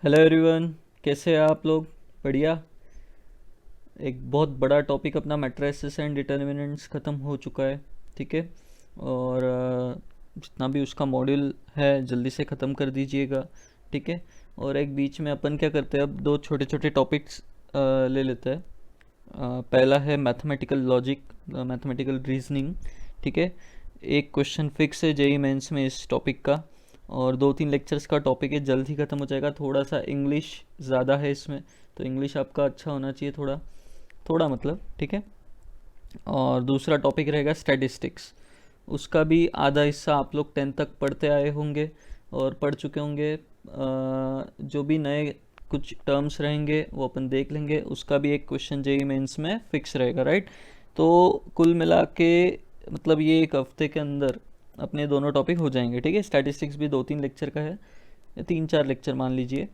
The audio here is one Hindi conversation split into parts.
Hello everyone. कैसे हैं आप लोग? बढ़िया। एक बहुत बड़ा टॉपिक अपना मैट्रिसेस एंड डिटर्मिनेंट्स ख़त्म हो चुका है। ठीक है। और जितना भी उसका मॉड्यूल है जल्दी से ख़त्म कर दीजिएगा। ठीक है। और एक बीच में अपन क्या करते हैं, अब दो छोटे छोटे टॉपिक्स ले लेते हैं। पहला है मैथमेटिकल लॉजिक, मैथमेटिकल रीजनिंग। ठीक है। एक क्वेश्चन फिक्स है जेई मेंस में इस टॉपिक का, और 2-3 लेक्चर्स का टॉपिक है, जल्द ही ख़त्म हो जाएगा। थोड़ा सा इंग्लिश ज़्यादा है इसमें, तो इंग्लिश आपका अच्छा होना चाहिए, थोड़ा थोड़ा मतलब। ठीक है। और दूसरा टॉपिक रहेगा स्टैटिस्टिक्स। उसका भी आधा हिस्सा आप लोग 10 तक पढ़ते आए होंगे और पढ़ चुके होंगे। जो भी नए कुछ टर्म्स रहेंगे वो अपन देख लेंगे। उसका भी एक क्वेश्चन जेई मेंस में फिक्स रहेगा, राइट। तो कुल मिला के मतलब ये एक हफ्ते के अंदर अपने दोनों टॉपिक हो जाएंगे। ठीक है। स्टैटिस्टिक्स भी 2-3 लेक्चर का है, या 3-4 लेक्चर मान लीजिए,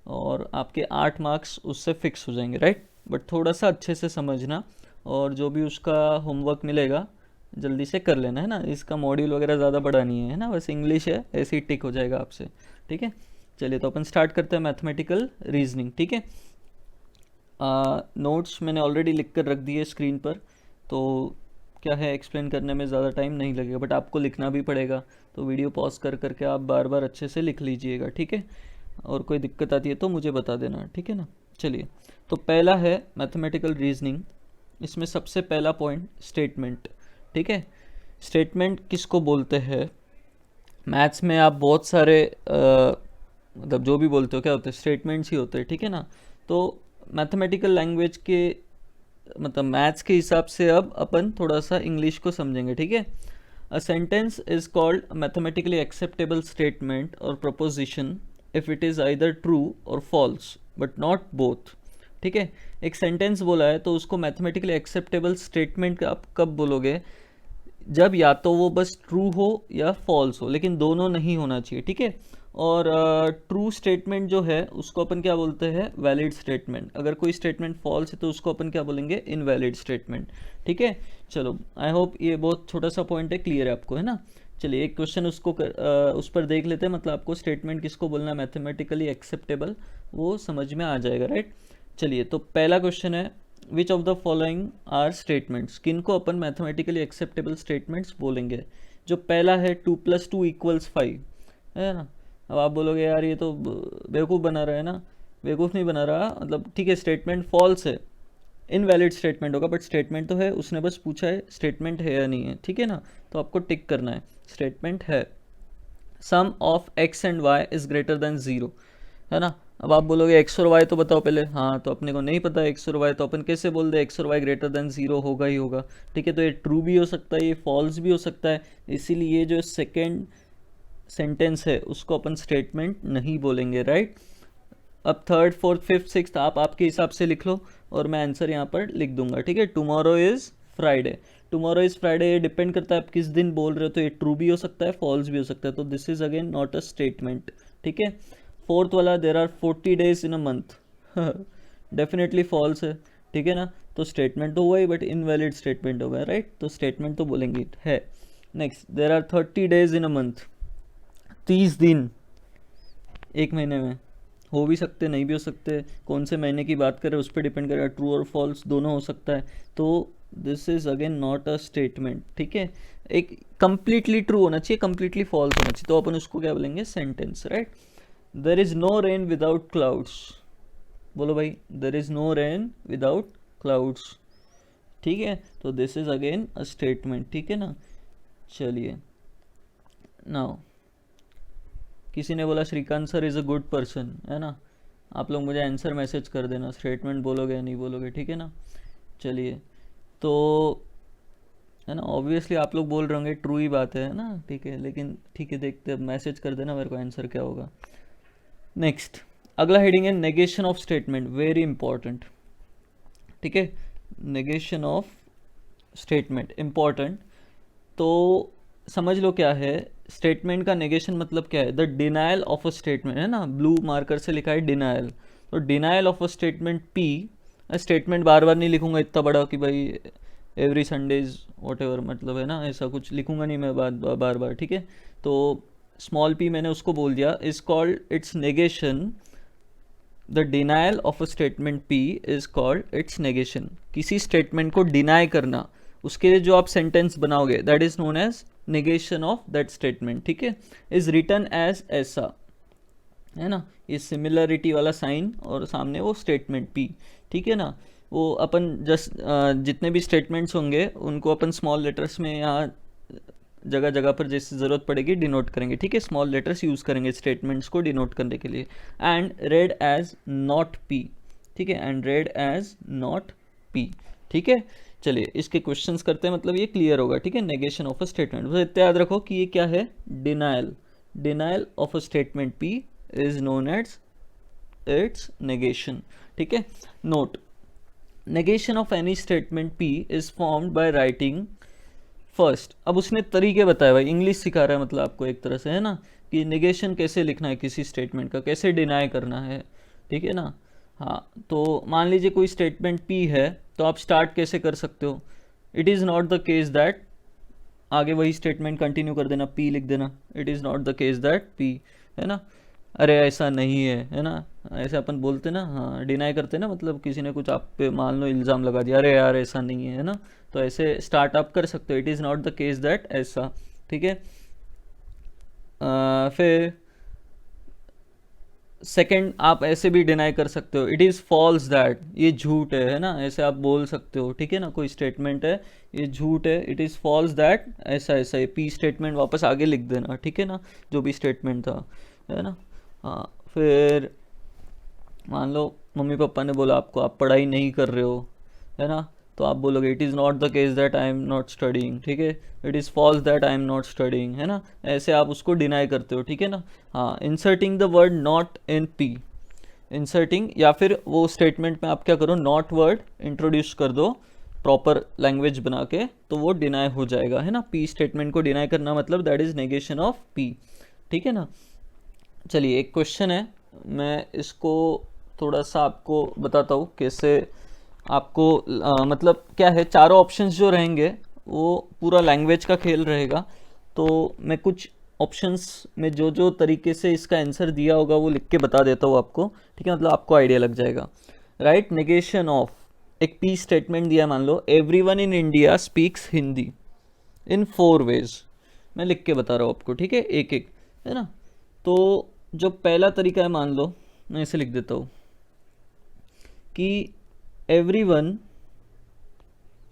और आपके 8 मार्क्स उससे फिक्स हो जाएंगे, राइट। बट थोड़ा सा अच्छे से समझना, और जो भी उसका होमवर्क मिलेगा जल्दी से कर लेना, है ना। इसका मॉड्यूल वगैरह ज़्यादा बड़ा नहीं है ना, बस इंग्लिश है, ऐसे ही टिक हो जाएगा आपसे। ठीक है। चलिए तो अपन स्टार्ट करते हैं मैथमेटिकल रीजनिंग। ठीक है। नोट्स मैंने ऑलरेडी लिख कर रख दिए स्क्रीन पर, तो क्या है, एक्सप्लेन करने में ज़्यादा टाइम नहीं लगेगा, बट आपको लिखना भी पड़ेगा। तो वीडियो पॉज कर करके आप बार बार अच्छे से लिख लीजिएगा। ठीक है। और कोई दिक्कत आती है तो मुझे बता देना, ठीक है ना। चलिए, तो पहला है मैथमेटिकल रीजनिंग। इसमें सबसे पहला पॉइंट स्टेटमेंट। ठीक है। स्टेटमेंट किसको बोलते हैं? मैथ्स में आप बहुत सारे मतलब जो भी बोलते हो क्या होते हैं, स्टेटमेंट्स ही होते हैं। ठीक है ना। तो मैथमेटिकल लैंग्वेज के मतलब मैथ्स के हिसाब से अब अपन थोड़ा सा इंग्लिश को समझेंगे। ठीक है। A sentence is called mathematically acceptable statement or proposition if it is either true or false but not both. ठीक है। एक सेंटेंस बोला है तो उसको मैथमेटिकली एक्सेप्टेबल स्टेटमेंट आप कब बोलोगे? जब या तो वो बस ट्रू हो या फॉल्स हो, लेकिन दोनों नहीं होना चाहिए। ठीक है। और ट्रू स्टेटमेंट जो है उसको अपन क्या बोलते हैं? Valid statement. अगर कोई स्टेटमेंट फॉल्स है तो उसको अपन क्या बोलेंगे? Invalid statement. ठीक है। चलो, आई होप ये बहुत छोटा सा पॉइंट है, क्लियर है आपको, है ना। चलिए एक क्वेश्चन उस पर देख लेते हैं, मतलब आपको स्टेटमेंट किसको बोलना है मैथमेटिकली एक्सेप्टेबल, वो समझ में आ जाएगा, राइट। चलिए, तो पहला क्वेश्चन है, which of the following are statements. किनको अपन मैथमेटिकली एक्सेप्टेबल स्टेटमेंट्स बोलेंगे? जो पहला है 2+2=5, है ना। अब आप बोलोगे यार ये तो बेवकूफ़ बना रहा है ना। बेवकूफ़ नहीं बना रहा, मतलब ठीक है, स्टेटमेंट फॉल्स है, इनवैलिड स्टेटमेंट होगा, बट स्टेटमेंट तो है। उसने बस पूछा है स्टेटमेंट है या नहीं है, ठीक है ना। तो आपको टिक करना है, स्टेटमेंट है। Sum of x and y is greater than zero, है ना। अब आप बोलोगे एक्स और वाई तो बताओ पहले। हाँ, तो अपने को नहीं पता एक्स और वाई, तो अपन कैसे बोल दे एक्स और वाई ग्रेटर देन ज़ीरो होगा ही होगा। ठीक है। तो ये ट्रू भी हो सकता है, ये फॉल्स भी हो सकता है, इसीलिए ये जो सेकेंड सेंटेंस है उसको अपन स्टेटमेंट नहीं बोलेंगे, राइट। अब थर्ड, फोर्थ, फिफ्थ, सिक्स्थ आप आपके हिसाब से लिख लो, और मैं आंसर यहाँ पर लिख दूंगा। ठीक है। Tomorrow is Friday. Tomorrow is Friday, ये डिपेंड करता है आप किस दिन बोल रहे हो, तो ये ट्रू भी हो सकता है, फॉल्स भी हो सकता है, तो this is again not a statement. ठीक है। फोर्थ वाला, there are 40 days in a month, definitely false है। ठीक है ना। तो स्टेटमेंट तो हुआ ही, बट इनवैलिड स्टेटमेंट होगा, राइट। तो स्टेटमेंट तो बोलेंगे है। Next, there are 30 days in a month. 30 दिन एक महीने में, हो भी सकते नहीं भी हो सकते, कौन से महीने की बात करें उस पर डिपेंड करेगा, ट्रू और फॉल्स दोनों हो सकता है। तो this is again not a statement. ठीक है। एक कंप्लीटली ट्रू होना चाहिए, कंप्लीटली फॉल्स होना चाहिए, तो अपन उसको क्या बोलेंगे? Sentence, right. There is no rain without clouds. बोलो भाई, there is no rain without clouds. ठीक है। तो this is again a statement. ठीक है ना। चलिए, नाउ किसी ने बोला Shrikant sir is a good person, है ना। आप लोग मुझे आंसर मैसेज कर देना, स्टेटमेंट बोलोगे या नहीं बोलोगे, ठीक है ना। चलिए, तो है ना, ऑब्वियसली आप लोग बोल रहे होंगे ट्रू ही बात है ना, ठीक है, लेकिन ठीक है, देखते, अब मैसेज कर देना मेरे को आंसर क्या होगा। नेक्स्ट, अगला हेडिंग है negation of statement, very important. ठीक है। Negation of statement important. तो समझ लो क्या है स्टेटमेंट का नेगेशन, मतलब क्या है? The denial of a statement, है ना, ब्लू मार्कर से लिखा है डिनायल। तो denial of a statement P. Statement बार बार नहीं लिखूंगा इतना बड़ा कि भाई एवरी संडेज वॉट एवर, मतलब है ना, ऐसा कुछ लिखूंगा नहीं मैं बार बार। ठीक है। तो स्मॉल पी मैंने उसको बोल दिया, is called its negation the denial of a statement P is called its negation. किसी स्टेटमेंट को डिनाई करना, उसके लिए जो आप सेंटेंस बनाओगे that is known as negation of that statement, ठीक है। इज रिटन एज ऐसा, है ना, ये सिमिलरिटी वाला साइन और सामने वो स्टेटमेंट पी, ठीक है ना। वो अपन जस्ट जितने भी स्टेटमेंट्स होंगे उनको अपन स्मॉल लेटर्स में यहाँ जगह जगह पर जैसे ज़रूरत पड़ेगी डिनोट करेंगे, ठीक है। स्मॉल लेटर्स यूज़ करेंगे स्टेटमेंट्स को डिनोट करने के लिए। And read as not P, ठीक है, and read as not P, ठीक है। चलिए इसके क्वेश्चंस करते हैं, मतलब ये क्लियर होगा, ठीक है। नेगेशन ऑफ अ स्टेटमेंट, बस इतना याद रखो कि ये क्या है, denial. Denial of a statement P is known as its negation, ठीक है। Note, negation of any statement P is formed by writing first। अब उसने तरीके बताए भाई, इंग्लिश सिखा रहा है मतलब आपको एक तरह से, है ना, कि negation कैसे लिखना है किसी स्टेटमेंट का, कैसे डिनाई करना है, ठीक है ना। हाँ, तो मान लीजिए कोई स्टेटमेंट P है, तो आप स्टार्ट कैसे कर सकते हो, it is not the case that, आगे वही स्टेटमेंट कंटिन्यू कर देना, P लिख देना, it is not the case that P, है ना। अरे ऐसा नहीं है ना, ऐसे अपन बोलते ना, हाँ डिनाई करते ना, मतलब किसी ने कुछ आप पे मान लो इल्ज़ाम लगा दिया, अरे यार ऐसा नहीं है ना, तो ऐसे स्टार्ट आप कर सकते हो, it is not the case that ऐसा, ठीक है। फिर सेकंड आप ऐसे भी डिनाई कर सकते हो, इट इज़ फॉल्स दैट, ये झूठ है ना, ऐसे आप बोल सकते हो, ठीक है ना। कोई स्टेटमेंट है, ये झूठ है, इट इज़ फॉल्स दैट ऐसा ऐसा, ये पी स्टेटमेंट वापस आगे लिख देना, ठीक है ना, जो भी स्टेटमेंट था, है ना। हाँ, फिर मान लो मम्मी पापा ने बोला आपको आप पढ़ाई नहीं कर रहे हो, है ना, तो आप बोलोगे it is not the case that I am not studying, ठीक है, it is false that I am not studying, है ना। ऐसे आप उसको डिनाई करते हो, ठीक है ना। हाँ, inserting the word not in P, inserting, या फिर वो स्टेटमेंट में आप क्या करो, नॉट वर्ड इंट्रोड्यूस कर दो प्रॉपर लैंग्वेज बना के, तो वो डिनाई हो जाएगा, है ना। पी स्टेटमेंट को डिनाई करना मतलब that is negation of P, ठीक है ना। चलिए एक क्वेश्चन है, मैं इसको थोड़ा सा आपको बताता हूँ कैसे आपको मतलब क्या है, चारों ऑप्शंस जो रहेंगे वो पूरा लैंग्वेज का खेल रहेगा। तो मैं कुछ ऑप्शंस में जो जो तरीके से इसका आंसर दिया होगा वो लिख के बता देता हूँ आपको, ठीक है, मतलब आपको आइडिया लग जाएगा। राइट, नेगेशन ऑफ, एक पी स्टेटमेंट दिया, मान लो everyone in India speaks Hindi in 4 ways, मैं लिख के बता रहा हूँ आपको, ठीक है, एक एक, है ना। तो जो पहला तरीका है, मान लो मैं इसे लिख देता हूँ कि एवरीवन,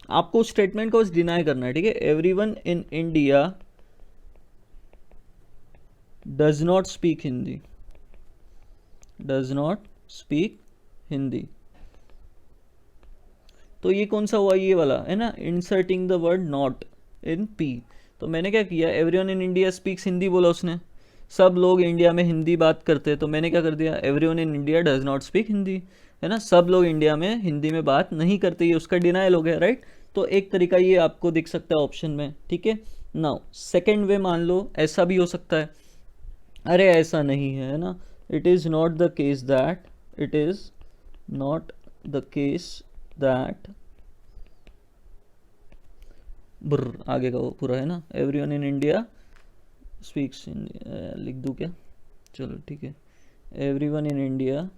आपको स्टेटमेंट को डिनाई करना है, ठीक है। Everyone in India does not speak Hindi, does not speak Hindi. तो ये कौन सा हुआ, ये वाला है ना, inserting the word not in P. तो मैंने क्या किया, everyone in India speaks Hindi बोला उसने, सब लोग इंडिया में हिंदी बात करते हैं, तो मैंने क्या कर दिया, everyone in India does not speak Hindi, है ना, सब लोग इंडिया में हिंदी में बात नहीं करते, ये उसका डिनायल हो गया, राइट। तो एक तरीका ये आपको दिख सकता है ऑप्शन में, ठीक है। नाउ सेकेंड वे मान लो ऐसा भी हो सकता है, अरे ऐसा नहीं है ना, it is not the case that, it is not the case that, ब्र आगे का वो पूरा है ना, एवरीवन इन इंडिया स्पीक्स, लिख दूँ क्या, चलो ठीक है, everyone in India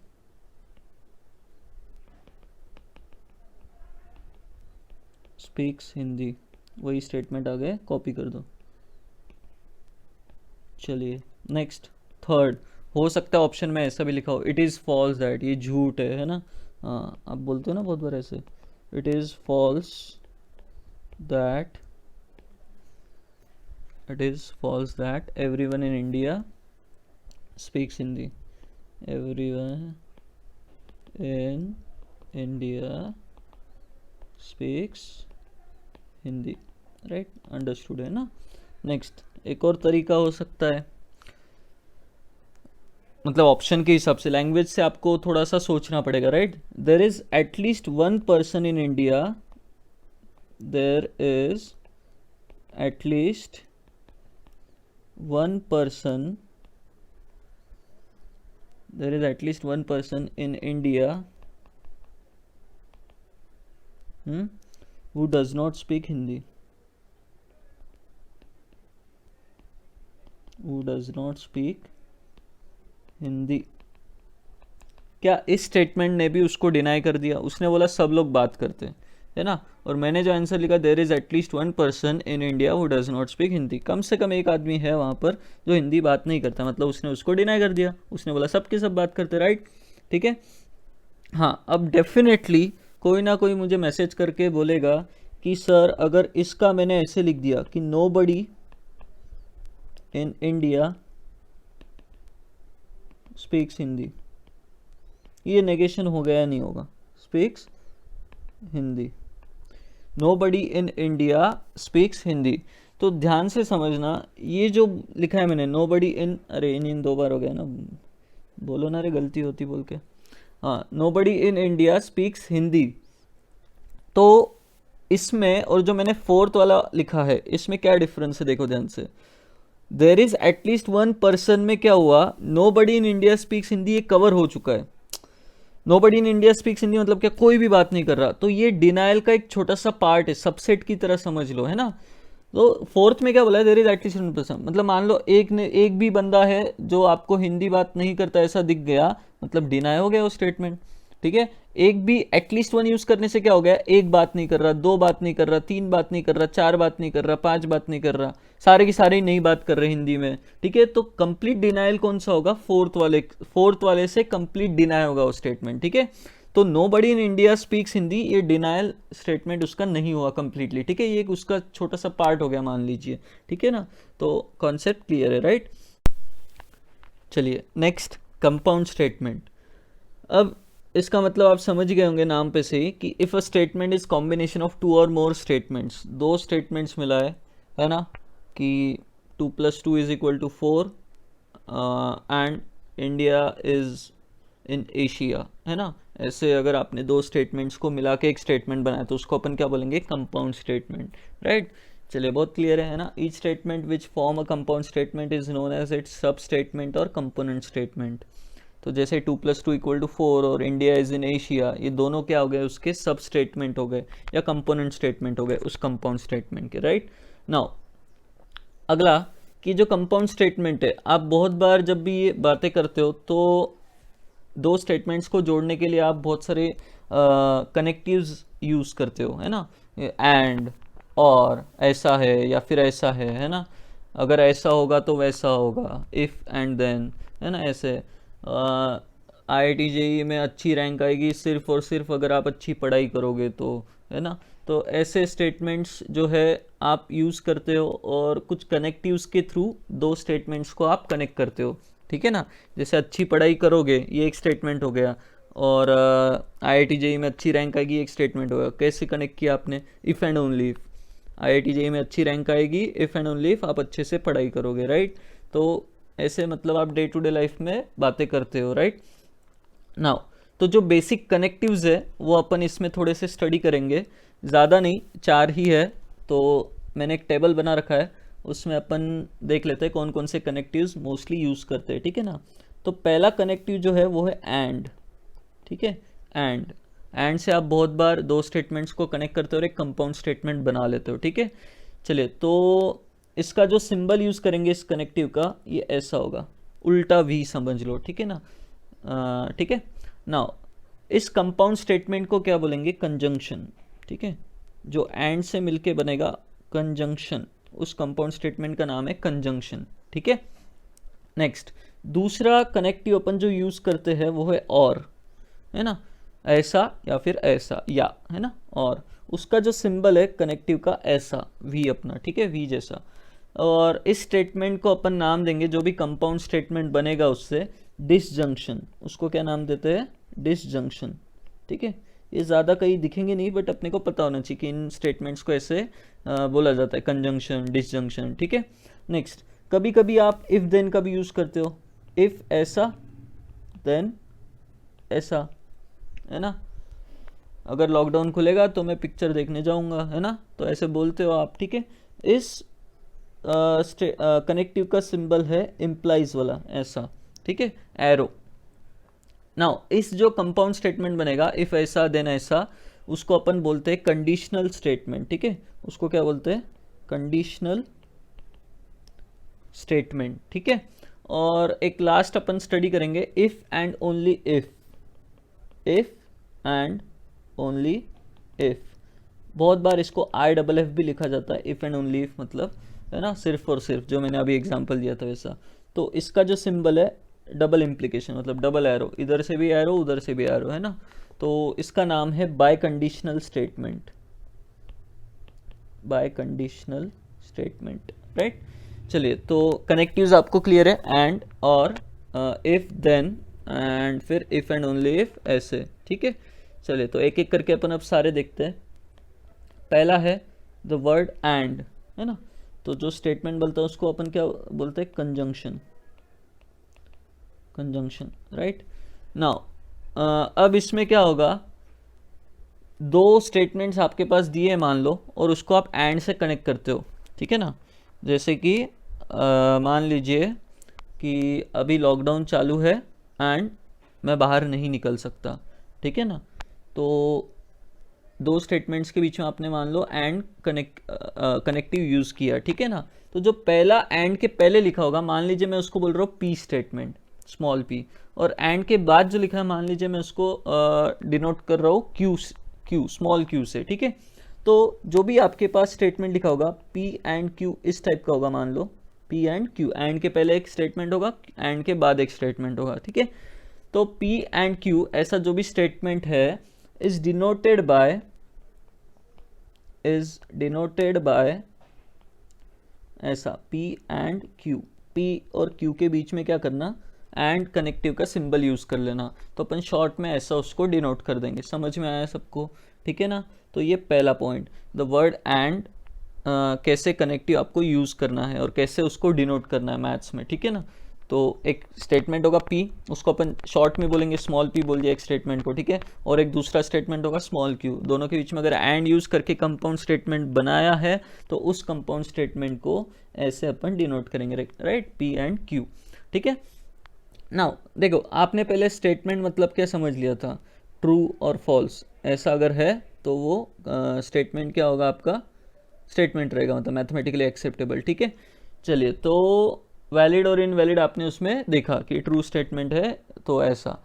speaks Hindi, वही स्टेटमेंट आ गए, कॉपी कर दो। चलिए नेक्स्ट, थर्ड, हो सकता है ऑप्शन में ऐसा भी लिखा हो, इट इज़ फॉल्स दैट, ये झूठ है ना। हाँ, आप बोलते हो ना बहुत बार ऐसे, it is false that, it is false that everyone in India speaks Hindi, everyone in India speaks Hindi, right, understood है ना। नेक्स्ट, एक और तरीका हो सकता है, मतलब ऑप्शन के हिसाब से, लैंग्वेज से आपको थोड़ा सा सोचना पड़ेगा, right. There is at least one person in India, there is at least one person, there is at least one person in India who does not speak Hindi, who does not speak Hindi, क्या इस स्टेटमेंट ने भी उसको डिनाई कर दिया? उसने बोला सब लोग बात करते हैं, है ना। और मैंने जो आंसर लिखा, there is at least 1 person in India who does not speak Hindi, कम से कम एक आदमी है वहाँ पर जो हिंदी बात नहीं करता, मतलब उसने उसको डिनाई कर दिया, उसने बोला सबके सब बात करते, राइट, ठीक है। हाँ, अब डेफिनेटली कोई ना कोई मुझे मैसेज करके बोलेगा कि सर अगर इसका मैंने ऐसे लिख दिया कि nobody in India speaks Hindi, ये नेगेशन हो गया नहीं होगा? Speaks Hindi, nobody in India speaks Hindi. तो ध्यान से समझना, ये जो लिखा है मैंने नोबडी इन, अरे इन 2 बार हो गया ना, बोलो ना रे, गलती होती बोल के। हाँ, nobody in India speaks Hindi, तो इसमें और जो मैंने 4th वाला लिखा है इसमें क्या डिफरेंस है, देखो ध्यान से। देर इज एटलीस्ट 1 पर्सन में क्या हुआ, nobody in India speaks Hindi, ये कवर हो चुका है। Nobody in India speaks Hindi मतलब क्या, कोई भी बात नहीं कर रहा, तो ये डिनाइल का एक छोटा सा पार्ट है, सबसेट की तरह समझ लो, है ना। तो 4th में क्या बोला है, देयर इज एटलीस्ट 1 पर्सन, मतलब मान लो एक भी बंदा है जो आपको हिंदी बात नहीं करता ऐसा दिख गया, मतलब डिनाई हो गया वो स्टेटमेंट, ठीक है। एक भी एटलीस्ट 1 यूज करने से क्या हो गया, एक बात नहीं कर रहा, 2 बात नहीं कर रहा, 3 बात नहीं कर रहा, 4 बात नहीं कर रहा, 5 बात नहीं कर रहा, सारे की सारे नहीं बात कर रहे हिंदी में, ठीक है। तो कंप्लीट डिनाइल कौन सा होगा, 4th वाले से कंप्लीट डिनाई होगा वो स्टेटमेंट, ठीक है। तो nobody in India speaks Hindi, ये डिनाइल स्टेटमेंट उसका नहीं हुआ कंप्लीटली, ठीक है, ये उसका छोटा सा पार्ट हो गया मान लीजिए, ठीक है ना। तो कॉन्सेप्ट क्लियर है, राइट। चलिए नेक्स्ट, कंपाउंड स्टेटमेंट। अब इसका मतलब आप समझ गए होंगे नाम पे से ही कि if a statement is combination of 2 और मोर स्टेटमेंट्स, 2 स्टेटमेंट्स मिला है ना, कि 2 + 2 = 4 and India is in Asia, है ना। ऐसे अगर आपने 2 स्टेटमेंट्स को मिला के एक स्टेटमेंट बनाया तो उसको अपन क्या बोलेंगे, कंपाउंड स्टेटमेंट, राइट। चलिए बहुत क्लियर है ना। Each statement which form a compound statement is known as its sub statement or component statement. तो जैसे 2 + 2 = 4 और इंडिया इज इन एशिया, ये दोनों क्या हो गए, उसके सब स्टेटमेंट हो गए या कंपोनेंट स्टेटमेंट हो गए उस कंपाउंड स्टेटमेंट के, राइट। नाउ अगला, कि जो कंपाउंड स्टेटमेंट है, आप बहुत बार जब भी ये बातें करते हो तो 2 स्टेटमेंट्स को जोड़ने के लिए आप बहुत सारे कनेक्टिव्स यूज़ करते हो, है ना, एंड, और, ऐसा है या फिर ऐसा है ना, अगर ऐसा होगा तो वैसा होगा, इफ़ एंड देन, है ना। ऐसे IIT JEE में अच्छी रैंक आएगी सिर्फ और सिर्फ अगर आप अच्छी पढ़ाई करोगे तो, है ना। तो ऐसे स्टेटमेंट्स जो है आप यूज़ करते हो और कुछ कनेक्टिव्स के थ्रू 2 स्टेटमेंट्स को आप कनेक्ट करते हो, ठीक है ना। जैसे अच्छी पढ़ाई करोगे, ये एक स्टेटमेंट हो गया, और IIT JEE में अच्छी रैंक आएगी, एक स्टेटमेंट होगा। कैसे कनेक्ट किया आपने, if and only if, IIT JEE में अच्छी रैंक आएगी, इफ़ एंड ओनली इफ़ आप अच्छे से पढ़ाई करोगे, राइट। तो ऐसे मतलब आप डे टू डे लाइफ में बातें करते हो, राइट। नाउ तो जो बेसिक कनेक्टिव्स है वो अपन इसमें थोड़े से स्टडी करेंगे, ज़्यादा नहीं, 4 ही है। तो मैंने एक टेबल बना रखा है, उसमें अपन देख लेते हैं कौन कौन से कनेक्टिव्स मोस्टली यूज़ करते हैं, ठीक है ना। तो पहला कनेक्टिव जो है वो है एंड, ठीक है। एंड से आप बहुत बार 2 स्टेटमेंट्स को कनेक्ट करते हो और एक कंपाउंड स्टेटमेंट बना लेते हो, ठीक है। चलिए, तो इसका जो सिंबल यूज़ करेंगे इस कनेक्टिव का, ये ऐसा होगा, उल्टा वी समझ लो, ठीक है ना, ठीक है। नाउ इस कंपाउंड स्टेटमेंट को क्या बोलेंगे, कंजंक्शन, ठीक है। जो एंड से मिलके बनेगा कंजंक्शन, उस कंपाउंड स्टेटमेंट का नाम है कंजंक्शन, ठीक है। नेक्स्ट, दूसरा कनेक्टिव अपन जो यूज़ करते हैं वो है और, है ना, ऐसा या फिर ऐसा, या, है ना, और उसका जो सिंबल है कनेक्टिव का ऐसा, वी अपना, ठीक है, वी जैसा। और इस स्टेटमेंट को अपन नाम देंगे, जो भी कंपाउंड स्टेटमेंट बनेगा उससे, डिसजंक्शन। उसको क्या नाम देते हैं, डिसजंक्शन, ठीक है। ये ज़्यादा कहीं दिखेंगे नहीं, बट अपने को पता होना चाहिए कि इन स्टेटमेंट्स को ऐसे बोला जाता है, कंजंक्शन, डिसजंक्शन, ठीक है। नेक्स्ट, कभी कभी आप इफ़ देन का भी यूज़ करते हो, इफ़ ऐसा देन ऐसा, है ना। अगर लॉकडाउन खुलेगा तो मैं पिक्चर देखने जाऊंगा, है ना, तो ऐसे बोलते हो आप, ठीक है। इस कनेक्टिव का सिंबल है इम्प्लाइज वाला, ऐसा, ठीक है, एरो। नाउ इस जो कंपाउंड स्टेटमेंट बनेगा, इफ ऐसा देन ऐसा, उसको अपन बोलते हैं कंडीशनल स्टेटमेंट, ठीक है। उसको क्या बोलते हैं, कंडीशनल स्टेटमेंट, ठीक है। और एक लास्ट अपन स्टडी करेंगे, if and only if, if and only if. बहुत बार इसको IFF भी लिखा जाता है, इफ एंड ओनली इफ, मतलब है ना, सिर्फ और सिर्फ, जो मैंने अभी एग्जांपल दिया था वैसा। तो इसका जो सिंबल है डबल इम्प्लीकेशन, मतलब डबल एरो, इधर से भी एरो उधर से भी एरो, है ना। तो इसका नाम है bye conditional statement, bye conditional statement, right. चलिए, तो कनेक्टिव्स आपको क्लियर है, एंड, और, इफ, देन, एंड फिर इफ एंड ओनली इफ, ऐसे, ठीक है। चलिए, तो एक एक करके अपन अब सारे देखते हैं। पहला है द वर्ड एंड, है ना। तो जो स्टेटमेंट बोलता है उसको अपन क्या बोलते हैं, कंजंक्शन, कंजंक्शन, राइट। नाउ अब इसमें क्या होगा, दो स्टेटमेंट्स आपके पास दिए मान लो, और उसको आप एंड से कनेक्ट करते हो, ठीक है ना। जैसे कि मान लीजिए कि अभी लॉकडाउन चालू है एंड मैं बाहर नहीं निकल सकता, ठीक है ना। तो दो स्टेटमेंट्स के बीच में आपने मान लो एंड कनेक्टिव यूज़ किया, ठीक है ना। तो जो पहला एंड के पहले लिखा होगा, मान लीजिए मैं उसको बोल रहा हूँ पी स्टेटमेंट, स्मॉल पी, और एंड के बाद जो लिखा है मान लीजिए मैं उसको डिनोट कर रहा हूँ क्यू, स्मॉल क्यू से, ठीक है। तो जो भी आपके पास स्टेटमेंट लिखा होगा पी एंड क्यू इस टाइप का होगा, मान लो पी एंड क्यू, एंड के पहले एक स्टेटमेंट होगा, एंड के बाद एक स्टेटमेंट होगा, ठीक है। तो पी एंड क्यू ऐसा जो भी स्टेटमेंट है इज डिनोटेड बाय ऐसा P and Q, P or Q के बीच में क्या करना, एंड कनेक्टिव का सिंबल यूज़ कर लेना। तो अपन शॉर्ट में ऐसा उसको डिनोट कर देंगे। समझ में आया सबको, ठीक है ना। तो ये पहला पॉइंट, द वर्ड एंड कैसे कनेक्टिव आपको यूज़ करना है और कैसे उसको डिनोट करना है मैथ्स में, ठीक है ना। तो एक स्टेटमेंट होगा पी, उसको अपन शॉर्ट में बोलेंगे स्मॉल पी बोल दिया एक स्टेटमेंट को, ठीक है। और एक दूसरा स्टेटमेंट होगा स्मॉल क्यू। दोनों के बीच में अगर एंड यूज़ करके कंपाउंड स्टेटमेंट बनाया है तो उस कंपाउंड स्टेटमेंट को ऐसे अपन डिनोट करेंगे, राइट, पी एंड क्यू, ठीक है। नाउ देखो, आपने पहले स्टेटमेंट मतलब क्या समझ लिया था, ट्रू और फॉल्स, ऐसा अगर है तो वो स्टेटमेंट क्या होगा आपका, स्टेटमेंट रहेगा, मतलब मैथमेटिकली एक्सेप्टेबल, ठीक है। चलिए, तो वैलिड और इनवैलिड आपने उसमें देखा कि ट्रू स्टेटमेंट है तो ऐसा।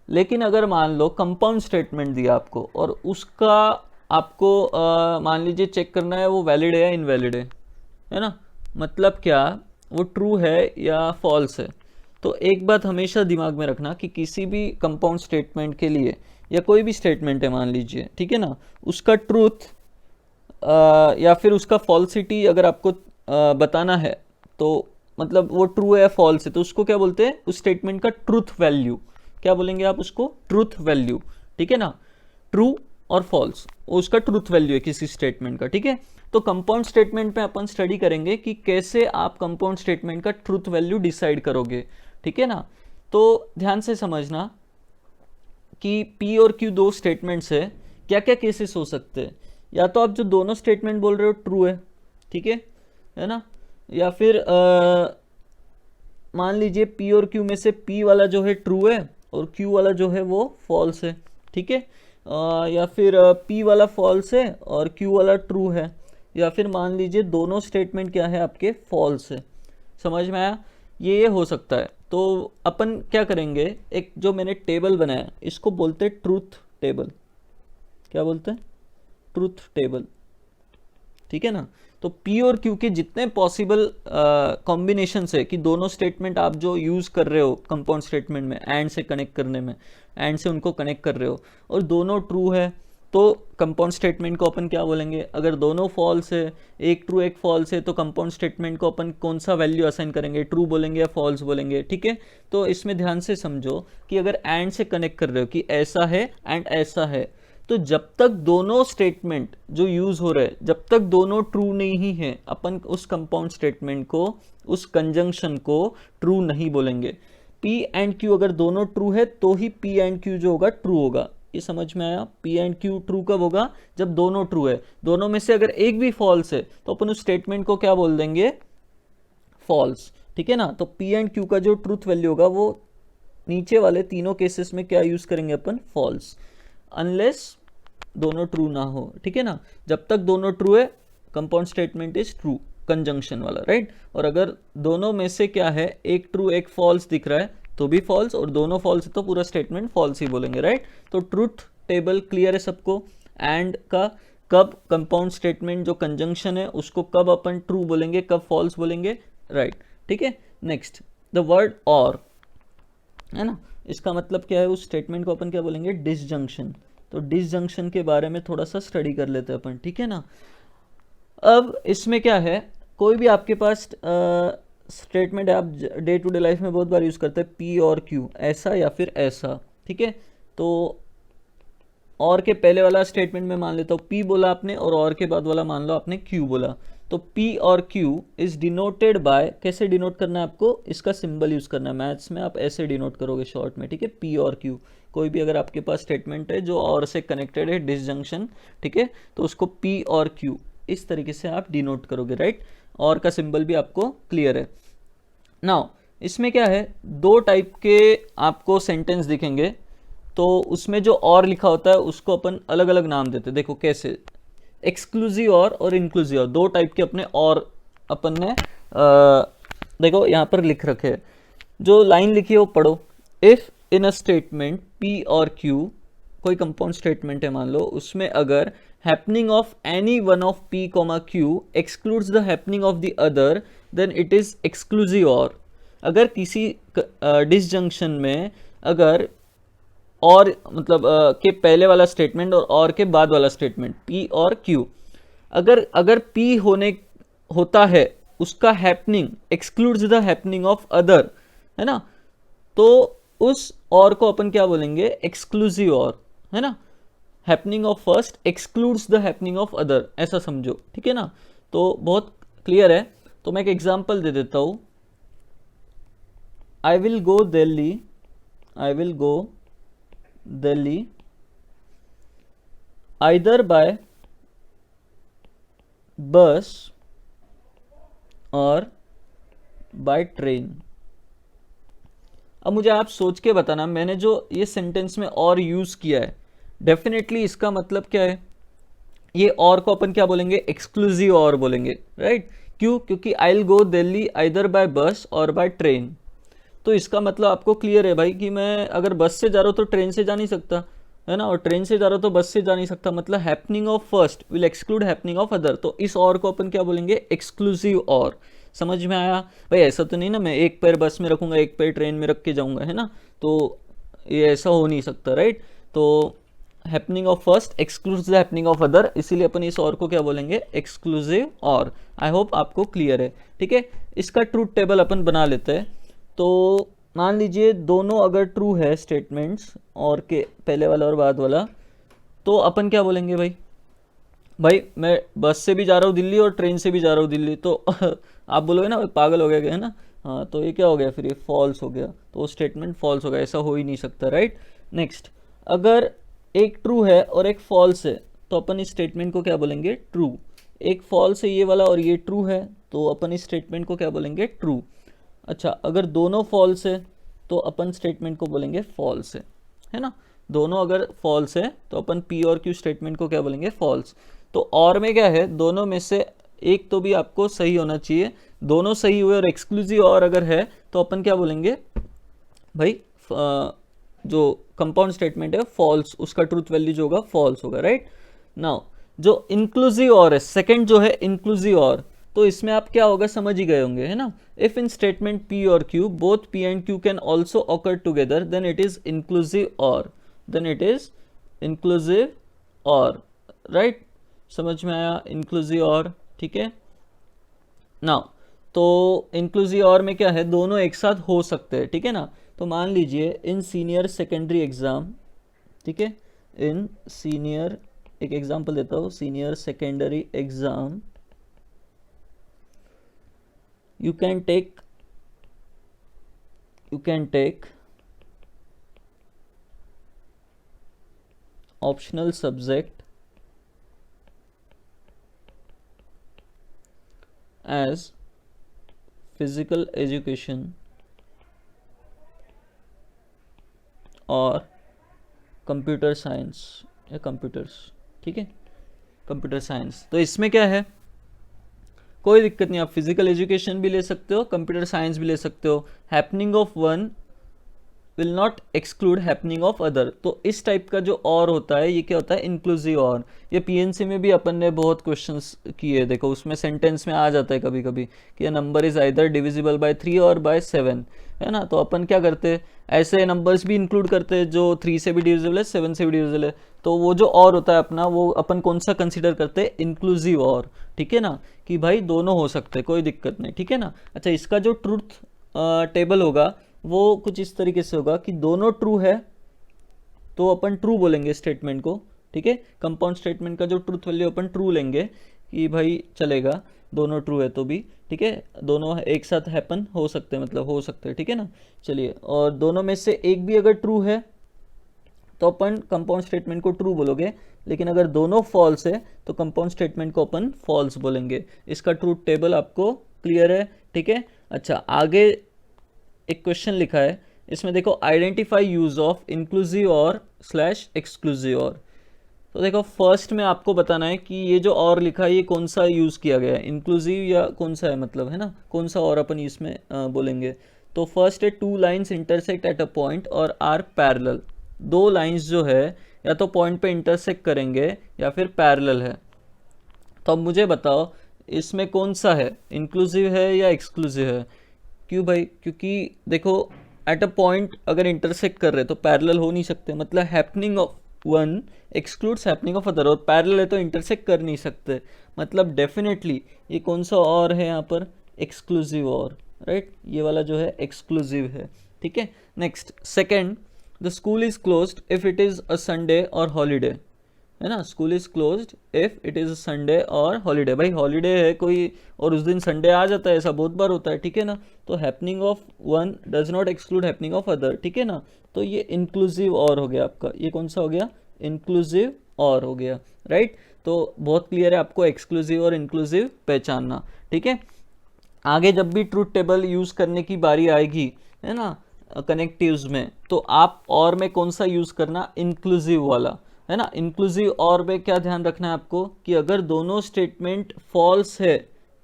लेकिन अगर मान लो कंपाउंड स्टेटमेंट दिया आपको और उसका आपको मान लीजिए चेक करना है वो वैलिड है या इनवैलिड है ना, मतलब क्या, वो ट्रू है या फॉल्स है। तो एक बात हमेशा दिमाग में रखना कि किसी भी कंपाउंड स्टेटमेंट के लिए या कोई भी स्टेटमेंट है मान लीजिए, ठीक है ना, उसका ट्रूथ या फिर उसका फॉल्सिटी अगर आपको बताना है, तो मतलब वो ट्रू है या फॉल्स है, तो उसको क्या बोलते हैं, उस स्टेटमेंट का ट्रूथ वैल्यू, क्या बोलेंगे आप उसको, ट्रूथ वैल्यू, ठीक है ना। ट्रू और फॉल्स उसका ट्रूथ वैल्यू है किसी स्टेटमेंट का, ठीक है। तो कंपाउंड स्टेटमेंट पे अपन स्टडी करेंगे कि कैसे आप कंपाउंड स्टेटमेंट का ट्रूथ वैल्यू डिसाइड करोगे, ठीक है ना। तो ध्यान से समझना कि पी और क्यू दो स्टेटमेंट्स है, क्या क्या केसेस हो सकते हैं। या तो आप जो दोनों स्टेटमेंट बोल रहे हो ट्रू है, ठीक है ना, या फिर मान लीजिए पी और क्यू में से पी वाला जो है ट्रू है और क्यू वाला जो है वो फॉल्स है, ठीक है। या फिर पी वाला फॉल्स है और क्यू वाला ट्रू है, या फिर मान लीजिए दोनों स्टेटमेंट क्या है आपके फॉल्स है। समझ में आया, ये हो सकता है। तो अपन क्या करेंगे, एक जो मैंने टेबल बनाया इसको बोलते हैं ट्रूथ टेबल, क्या बोलते हैं, ट्रूथ टेबल, ठीक है ना। तो पी और क्यू के जितने पॉसिबल कॉम्बिनेशन है कि दोनों स्टेटमेंट आप जो यूज़ कर रहे हो कंपाउंड स्टेटमेंट में एंड से कनेक्ट करने में, एंड से उनको कनेक्ट कर रहे हो और दोनों ट्रू है, तो कंपाउंड स्टेटमेंट को अपन क्या बोलेंगे। अगर दोनों फॉल्स है, एक ट्रू एक फॉल्स है, तो कंपाउंड स्टेटमेंट को अपन कौन सा वैल्यू असाइन करेंगे, ट्रू बोलेंगे या फॉल्स बोलेंगे, ठीक है। तो इसमें ध्यान से समझो कि अगर एंड से कनेक्ट कर रहे हो कि ऐसा है एंड ऐसा है, तो जब तक दोनों स्टेटमेंट जो यूज हो रहे हैं जब तक दोनों ट्रू नहीं है, अपन उस कंपाउंड स्टेटमेंट को, उस कंजंक्शन को ट्रू नहीं बोलेंगे। पी एंड क्यू अगर दोनों ट्रू है तो ही पी एंड क्यू जो होगा ट्रू होगा। ये समझ में आया, पी एंड क्यू ट्रू कब होगा, जब दोनों ट्रू है। दोनों में से अगर एक भी फॉल्स है तो अपन उस स्टेटमेंट को क्या बोल देंगे, फॉल्स, ठीक है ना। तो पी एंड क्यू का जो ट्रूथ वैल्यू होगा वो नीचे वाले तीनों केसेस में क्या यूज करेंगे अपन, फॉल्स, अनलेस दोनों ट्रू ना हो, ठीक है ना। जब तक दोनों ट्रू है compound statement is true, conjunction वाला, राइट। और अगर दोनों में से क्या है, एक ट्रू एक फॉल्स दिख रहा है, तो भी फॉल्स, और दोनों फॉल्स है तो पूरा स्टेटमेंट फॉल्स ही बोलेंगे, राइट। तो ट्रूथ टेबल क्लियर है सबको। एंड का कब कंपाउंड स्टेटमेंट जो कंजंक्शन है उसको कब अपन ट्रू बोलेंगे, कब फॉल्स बोलेंगे, राइट, ठीक है। नेक्स्ट द वर्ड और, है ना, इसका मतलब क्या है, उस स्टेटमेंट को अपन क्या बोलेंगे, डिसजंक्शन। तो डिसजंक्शन के बारे में थोड़ा सा स्टडी कर लेते हैं अपन, ठीक है ना। अब इसमें क्या है, कोई भी आपके पास स्टेटमेंट है, आप डे टू डे लाइफ में बहुत बार यूज़ करते हैं, पी और क्यू, ऐसा या फिर ऐसा, ठीक है। तो और के पहले वाला स्टेटमेंट में मान लेता हूँ पी बोला आपने, और के बाद वाला मान लो आपने क्यू बोला। तो P or Q is denoted by, कैसे डिनोट करना है आपको, इसका सिंबल यूज़ करना है। मैथ्स में आप ऐसे डिनोट करोगे शॉर्ट में, ठीक है, पी और क्यू। कोई भी अगर आपके पास स्टेटमेंट है जो और से कनेक्टेड है, डिसजंक्शन, ठीक है, तो उसको पी और क्यू इस तरीके से आप डिनोट करोगे, राइट। और का सिंबल भी आपको क्लियर है। नाउ इसमें क्या है, दो टाइप के आपको सेंटेंस दिखेंगे, तो उसमें जो और लिखा होता है उसको अपन अलग अलग नाम देते हैं। देखो कैसे, एक्सक्लूसिव और इंक्लूसिव और, दो टाइप के अपने और अपन ने देखो यहाँ पर लिख रखे हैं। जो लाइन लिखी है वो पढ़ो। If in a statement P or Q, कोई कंपाउंड स्टेटमेंट है मान लो, उसमें अगर happening of any one of P comma Q excludes the happening of the other, then it is exclusive or. अगर किसी डिसजंक्शन में अगर और मतलब के पहले वाला स्टेटमेंट और के बाद वाला स्टेटमेंट पी और क्यू, अगर पी होता है, उसका happening excludes the happening of other, है ना, तो उस और को अपन क्या बोलेंगे, एक्सक्लूसिव और, है ना। Happening of first excludes the happening of other, ऐसा समझो, ठीक है ना। तो बहुत क्लियर है। तो मैं एक एग्जांपल दे देता हूं। I will go Delhi, I will go Delhi either by बस और बाय ट्रेन। अब मुझे आप सोच के बताना, मैंने जो ये सेंटेंस में और यूज किया है, डेफिनेटली इसका मतलब क्या है, ये और को अपन क्या बोलेंगे, एक्सक्लूसिव और बोलेंगे, राइट। क्यों, क्योंकि I will go Delhi either bye बस और बाय ट्रेन। तो इसका मतलब आपको क्लियर है भाई कि मैं अगर बस से जा रहा हूँ तो ट्रेन से जा नहीं सकता, है ना, और ट्रेन से जा रहा हूँ तो बस से जा नहीं सकता। मतलब happening of first will exclude happening of other. तो इस और को अपन क्या बोलेंगे, एक्सक्लूसिव और। समझ में आया भाई। ऐसा तो नहीं ना मैं एक पैर बस में रखूंगा एक पैर ट्रेन में रख के जाऊंगा, है ना, तो ये ऐसा हो नहीं सकता, राइट। तो happening of first excludes the happening of other, इसीलिए अपन इस और को क्या बोलेंगे, एक्सक्लूसिव और। आई होप आपको क्लियर है, ठीक है। इसका ट्रूथ टेबल अपन बना लेते हैं। तो मान लीजिए दोनों अगर ट्रू है स्टेटमेंट्स, और के पहले वाला और बाद वाला, तो अपन क्या बोलेंगे भाई मैं बस से भी जा रहा हूँ दिल्ली और ट्रेन से भी जा रहा हूँ दिल्ली, तो आप बोलोगे ना पागल हो गया, है ना। हाँ, तो ये क्या हो गया फिर, ये फॉल्स हो गया, तो स्टेटमेंट फॉल्स हो गया, ऐसा हो ही नहीं सकता, राइट। नेक्स्ट, अगर एक ट्रू है और एक फॉल्स है, तो अपन इस स्टेटमेंट को क्या बोलेंगे, ट्रू। एक फॉल्स है ये वाला और ये ट्रू है, तो अपन इस स्टेटमेंट को क्या बोलेंगे, ट्रू। अच्छा, अगर दोनों फॉल्स है तो अपन स्टेटमेंट को बोलेंगे फॉल्स है ना। दोनों अगर फॉल्स है तो अपन पी और क्यू स्टेटमेंट को क्या बोलेंगे, फॉल्स। तो और में क्या है, दोनों में से एक तो भी आपको सही होना चाहिए। दोनों सही हुए और एक्सक्लूसिव और अगर है तो अपन क्या बोलेंगे भाई, जो कंपाउंड स्टेटमेंट है फॉल्स, उसका ट्रूथ वैल्यू जो होगा फॉल्स होगा, राइट। नाउ जो इंक्लूसिव और है, सेकंड जो है इंक्लूसिव और, तो इसमें आप क्या होगा समझ ही गए होंगे, है ना। If in statement P or Q both P and Q can also occur together, then it is inclusive or, then it is inclusive or, right. समझ में आया, इंक्लूसिव और, ठीक है। नाउ तो इंक्लूसिव और में क्या है, दोनों एक साथ हो सकते हैं, ठीक है ना। तो मान लीजिए इन सीनियर सेकेंडरी एग्जाम, ठीक है, इन सीनियर, एक एग्जांपल देता हूँ, senior secondary exam you can take optional subject as physical education और कंप्यूटर साइंस या कंप्यूटर्स, ठीक है, कंप्यूटर साइंस। तो इसमें क्या है, कोई दिक्कत नहीं, आप फिजिकल एजुकेशन भी ले सकते हो, कंप्यूटर साइंस भी ले सकते हो। Happening of one will not exclude happening of other. तो इस टाइप का जो और होता है ये क्या होता है, इंक्लूसिव और। ये पीएनसी में भी अपन ने बहुत क्वेश्चंस किए, देखो उसमें सेंटेंस में आ जाता है कभी कभी कि number is either divisible by 3 और बाय 7, है ना। तो अपन क्या करते हैं, ऐसे नंबर्स भी इंक्लूड करते हैं जो 3 से भी डिविजिबल है, 7 से भी डिविजिबल है। तो वो जो और होता है अपना, वो अपन कौन सा कंसिडर करते हैं, इंक्लूसिव और, ठीक है ना, कि भाई दोनों हो सकते हैं, कोई दिक्कत नहीं, ठीक है ना। अच्छा, इसका जो ट्रूथ टेबल होगा वो कुछ इस तरीके से होगा कि दोनों ट्रू है तो अपन ट्रू बोलेंगे स्टेटमेंट को, ठीक है। कंपाउंड स्टेटमेंट का जो ट्रूथ वैल्यू अपन ट्रू लेंगे कि भाई चलेगा, दोनों ट्रू है तो भी, ठीक है, दोनों एक साथ हैपन हो सकते हैं, मतलब हो सकते हैं, ठीक है ना। चलिए, और दोनों में से एक भी अगर ट्रू है तो अपन कंपाउंड स्टेटमेंट को ट्रू बोलोगे, लेकिन अगर दोनों फॉल्स है तो कंपाउंड स्टेटमेंट को अपन फॉल्स बोलेंगे। इसका ट्रूथ टेबल आपको क्लियर है, ठीक है। अच्छा, आगे एक क्वेश्चन लिखा है, इसमें देखो आइडेंटिफाई यूज ऑफ इंक्लूसिव और स्लैश एक्सक्लूसिव और। तो देखो फर्स्ट में आपको बताना है कि ये जो और लिखा है ये कौन सा यूज़ किया गया है, इंक्लूसिव या कौन सा है, मतलब है ना, कौन सा और अपन इसमें बोलेंगे। तो फर्स्ट है 2 lines intersect at a point और आर पैरेलल। 2 लाइन्स जो है या तो पॉइंट पे इंटरसेक्ट करेंगे या फिर पैरेलल है। तो अब मुझे बताओ इसमें कौन सा है, इंक्लूसिव है या एक्सक्लूसिव है। क्यों भाई, क्योंकि देखो एट अ पॉइंट अगर इंटरसेक्ट कर रहे तो पैरेलल हो नहीं सकते, मतलब happening of one excludes happening of other, और पैरेलल है तो इंटरसेक्ट कर नहीं सकते, मतलब डेफिनेटली ये कौन सा और है यहाँ पर, एक्सक्लूसिव और, राइट। ये वाला जो है एक्सक्लूसिव है, ठीक है। Next second, the school is closed if it is a Sunday और हॉलीडे, है ना। School is closed if it is Sunday और हॉलीडे, भाई हॉलीडे है कोई और उस दिन संडे आ जाता है, ऐसा बहुत बार होता है, ठीक है ना। तो happening of one does not exclude happening of other, ठीक है ना। तो ये इंक्लूसिव और हो गया आपका, ये कौन सा हो गया, इंक्लूसिव और हो गया, राइट। तो बहुत क्लियर है आपको एक्सक्लूसिव और इंक्लूसिव पहचानना, ठीक है। आगे जब भी ट्रूथ टेबल यूज़ करने की बारी आएगी, है ना, कनेक्टिव्स में, तो आप और में कौन सा यूज़ करना, इंक्लूसिव वाला, है ना। इंक्लूसिव और में क्या ध्यान रखना है आपको कि अगर दोनों स्टेटमेंट फॉल्स है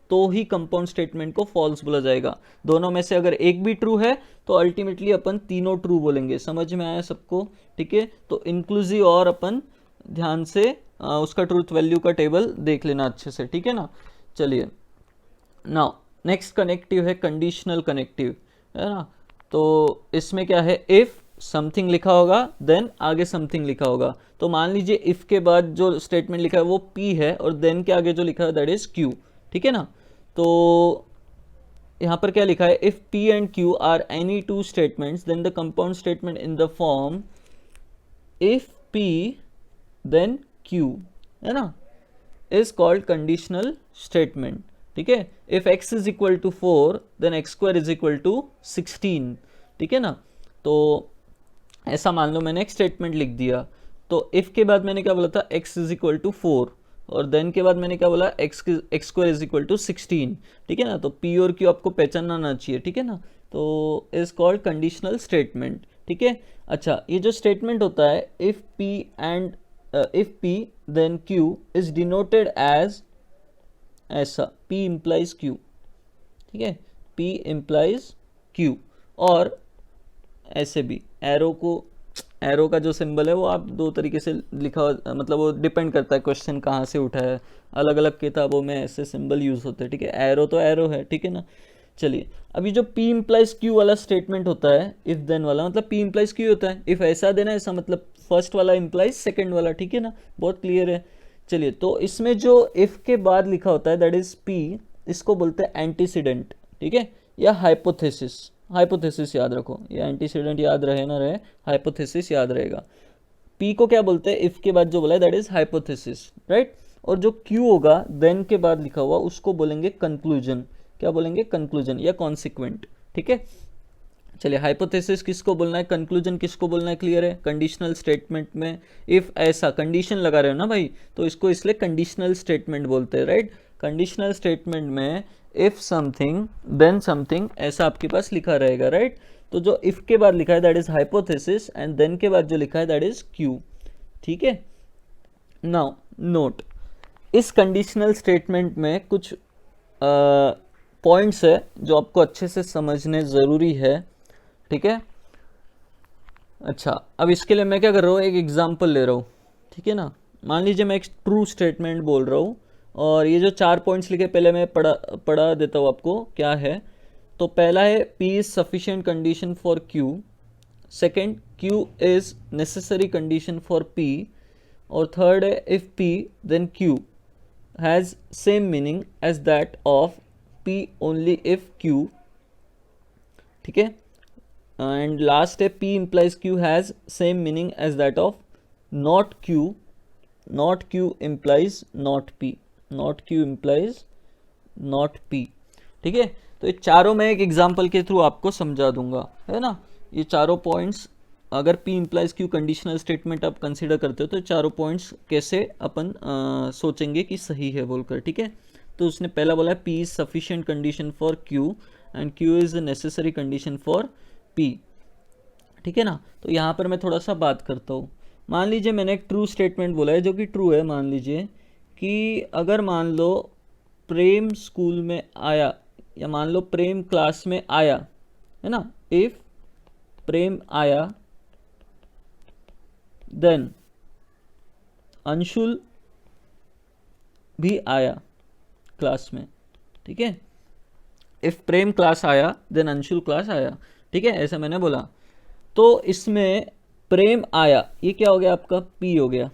तो ही कंपाउंड स्टेटमेंट को फॉल्स बोला जाएगा। दोनों में से अगर एक भी ट्रू है तो अल्टीमेटली अपन तीनों ट्रू बोलेंगे। समझ में आया सबको, ठीक है। तो इंक्लूसिव और अपन ध्यान से उसका ट्रूथ वैल्यू का टेबल देख लेना अच्छे से, ठीक है ना। चलिए, नाउ नेक्स्ट कनेक्टिव है कंडीशनल कनेक्टिव, है ना। तो इसमें क्या है, इफ समथिंग लिखा होगा देन आगे समथिंग लिखा होगा। तो मान लीजिए इफ के बाद जो स्टेटमेंट लिखा है वो पी है और देन के आगे जो लिखा है दैट इज क्यू, ठीक है ना। तो यहाँ पर क्या लिखा है, if P and Q are any two statements then the compound statement in the form if P then Q, है ना, इज कॉल्ड कंडीशनल स्टेटमेंट, ठीक है। If x is equal to 4 then x square is equal to 16, ठीक है ना। तो ऐसा मान लो मैंने एक स्टेटमेंट लिख दिया, तो इफ के बाद मैंने क्या बोला था, x इज इक्वल टू 4, और देन के बाद मैंने क्या बोला, x square is equal to 16, ठीक है ना। तो p और q आपको पहचानना आना चाहिए, ठीक है ना। तो इज कॉल्ड कंडीशनल स्टेटमेंट, ठीक है। अच्छा, ये जो स्टेटमेंट होता है if p and if p then q is denoted as ऐसा, p implies q, ठीक है, p implies q। और ऐसे भी एरो को, एरो का जो सिंबल है वो आप दो तरीके से लिखा, मतलब वो डिपेंड करता है क्वेश्चन कहाँ से उठा है, अलग अलग किताबों में ऐसे सिंबल यूज़ होते हैं, ठीक है। एरो तो एरो है, ठीक है ना। चलिए, अभी जो p इम्प्लाइज q वाला स्टेटमेंट होता है, इफ देन वाला, मतलब p इम्प्लाइज q होता है, इफ ऐसा देना ऐसा, मतलब फर्स्ट वाला इम्प्लाइज सेकंड वाला, ठीक है ना, बहुत क्लियर है। चलिए, तो इसमें जो इफ के बाद लिखा होता है दैट इज p, इसको बोलते हैं एंटीसीडेंट, ठीक है, या हाइपोथेसिस। हाइपोथेसिस याद रखो, या एंटीसीडेंट याद रहे ना रहे, हाइपोथेसिस याद रहेगा। p को क्या बोलते हैं, इफ के बाद जो बोला है दैट इज हाइपोथेसिस, राइट। और जो q होगा देन के बाद लिखा हुआ उसको बोलेंगे कंक्लूजन। क्या बोलेंगे, कंक्लूजन या कॉन्सिक्वेंट, ठीक है। चलिए, हाइपोथेसिस किसको बोलना है, कंक्लूजन किसको बोलना है, क्लियर है। कंडीशनल स्टेटमेंट में इफ ऐसा कंडीशन लगा रहे हो ना भाई, तो इसको इसलिए कंडीशनल स्टेटमेंट बोलते हैं, राइट। कंडीशनल स्टेटमेंट में इफ समथिंग देन समथिंग ऐसा आपके पास लिखा रहेगा, राइट। तो जो इफ के बाद लिखा है that is hypothesis and then के बाद जो लिखा है दैट इज क्यू, ठीक है। नाउ नोट, इस कंडीशनल स्टेटमेंट में कुछ पॉइंट्स है जो आपको अच्छे से समझने ज़रूरी है, ठीक है। अच्छा, अब इसके लिए मैं क्या कर रहा हूँ, एक एग्जांपल ले रहा हूँ, ठीक है ना। मान लीजिए मैं एक ट्रू स्टेटमेंट बोल रहा हूँ, और ये जो 4 पॉइंट्स लिखे पहले मैं पढ़ा पढ़ा देता हूँ आपको क्या है। तो पहला है P is sufficient condition for Q। Second, Q is necessary condition for P। और थर्ड है if P then Q has same meaning as that of P only if Q, ठीक है। एंड लास्ट है P implies Q has same meaning as that of not Q, not Q implies not P, not Q implies not P, ठीक है। तो ये चारों मैं एक एग्जांपल के थ्रू आपको समझा दूंगा, है ना। ये चारों पॉइंट्स, अगर P implies Q conditional statement आप कंसीडर करते हो तो चारों पॉइंट्स कैसे अपन सोचेंगे कि सही है बोलकर, ठीक है। तो उसने पहला बोला है P is sufficient condition for Q and Q is necessary condition for P, ठीक है ना। तो यहाँ पर मैं थोड़ा सा बात करता हूँ। मान लीजिए मैंने एक ट्रू स्टेटमेंट बोला है जो कि ट्रू है। मान लीजिए कि अगर मान लो प्रेम स्कूल में आया, या मान लो प्रेम क्लास में आया, है ना। इफ प्रेम आया देन अंशुल भी आया क्लास में, ठीक है। इफ प्रेम क्लास आया देन अंशुल क्लास आया, ठीक है, ऐसा मैंने बोला। तो इसमें प्रेम आया, ये क्या हो गया आपका P हो गया,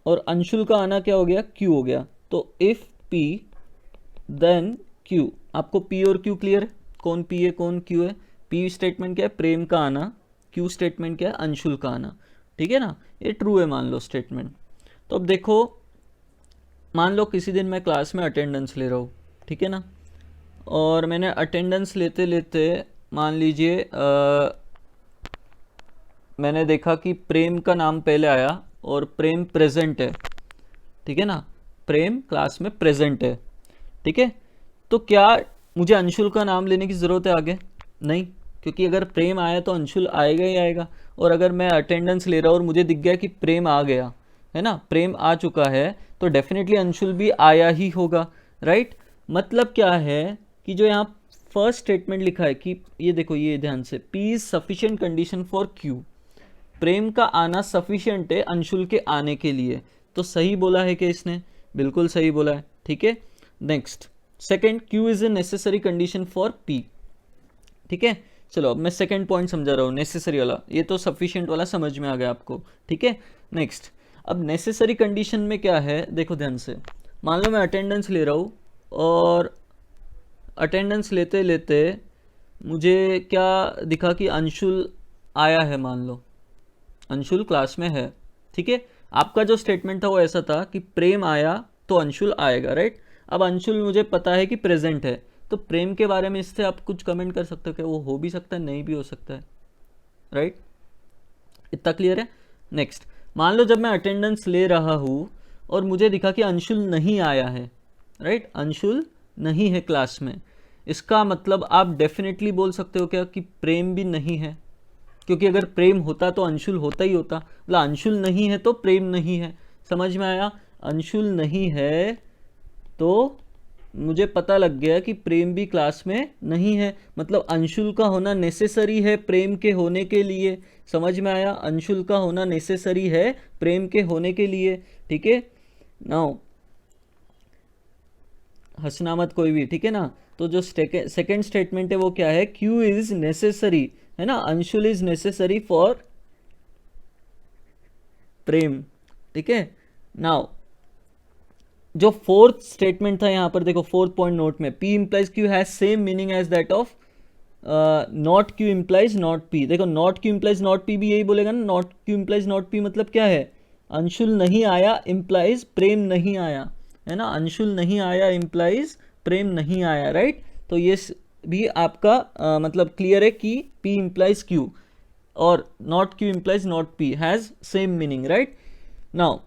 और अंशुल का आना क्या हो गया Q हो गया। तो इफ P देन Q, आपको P और Q क्लियर है, कौन P है कौन Q है। P स्टेटमेंट क्या है, प्रेम का आना। Q स्टेटमेंट क्या है, अंशुल का आना, ठीक है ना। ये ट्रू है मान लो स्टेटमेंट। तो अब देखो, मान लो किसी दिन मैं क्लास में अटेंडेंस ले रहा हूँ, ठीक है ना। और मैंने अटेंडेंस लेते लेते मान लीजिए मैंने देखा कि प्रेम का नाम पहले आया और प्रेम प्रेजेंट है, ठीक है ना। प्रेम क्लास में प्रेजेंट है, ठीक है। तो क्या मुझे अंशुल का नाम लेने की ज़रूरत है आगे? नहीं, क्योंकि अगर प्रेम आया तो अंशुल आएगा ही आएगा। और अगर मैं अटेंडेंस ले रहा हूँ और मुझे दिख गया कि प्रेम आ गया, है ना, प्रेम आ चुका है, तो डेफिनेटली अंशुल भी आया ही होगा, राइट। मतलब क्या है कि जो यहाँ फर्स्ट स्टेटमेंट लिखा है कि ये देखो, ये ध्यान से, P is sufficient condition for Q, प्रेम का आना सफिशिएंट है अंशुल के आने के लिए। तो सही बोला है कि इसने, बिल्कुल सही बोला है, ठीक है। Next, second, Q is a necessary condition for P, ठीक है। चलो अब मैं सेकंड पॉइंट समझा रहा हूँ, नेसेसरी वाला। ये तो सफिशिएंट वाला समझ में आ गया आपको, ठीक है। नेक्स्ट, अब नेसेसरी कंडीशन में क्या है, देखो ध्यान से। मान लो मैं अटेंडेंस ले रहा हूँ, और अटेंडेंस लेते लेते मुझे क्या दिखा कि अंशुल आया है, मान लो अंशुल क्लास में है, ठीक है। आपका जो स्टेटमेंट था वो ऐसा था कि प्रेम आया तो अंशुल आएगा, राइट। अब अंशुल मुझे पता है कि प्रेजेंट है, तो प्रेम के बारे में इससे आप कुछ कमेंट कर सकते हो क्या, वो हो भी सकता है नहीं भी हो सकता है, राइट। इतना क्लियर है। नेक्स्ट, मान लो जब मैं अटेंडेंस ले रहा हूँ और मुझे दिखा कि अंशुल नहीं आया है, राइट, अंशुल नहीं है क्लास में। इसका मतलब आप डेफिनेटली बोल सकते हो क्या कि प्रेम भी नहीं है, क्योंकि अगर प्रेम होता तो अंशुल होता ही होता। मतलब अंशुल नहीं है तो प्रेम नहीं है, समझ में आया। अंशुल नहीं है तो मुझे पता लग गया कि प्रेम भी क्लास में नहीं है, मतलब अंशुल का होना नेसेसरी है प्रेम के होने के लिए। समझ में आया, अंशुल का होना नेसेसरी है प्रेम के होने के लिए, ठीक है। नाउ हंसना मत कोई भी, ठीक है ना। तो जो सेकेंड स्टेटमेंट है वो क्या है, Q इज नेसेसरी, है ना, अंशुल इज नेसेसरी फॉर प्रेम, ठीक है। नाउ जो फोर्थ स्टेटमेंट था यहाँ पर देखो, फोर्थ पॉइंट नोट में, P implies Q has same meaning as that of not Q implies not P। देखो not Q implies not P भी यही बोलेगा ना, not Q implies not P मतलब क्या है, अंशुल नहीं आया implies प्रेम नहीं आया, है ना, अंशुल नहीं आया implies प्रेम नहीं आया, राइट। तो ये भी आपका मतलब क्लियर है कि P implies Q और not Q implies not P has same meaning, right. Now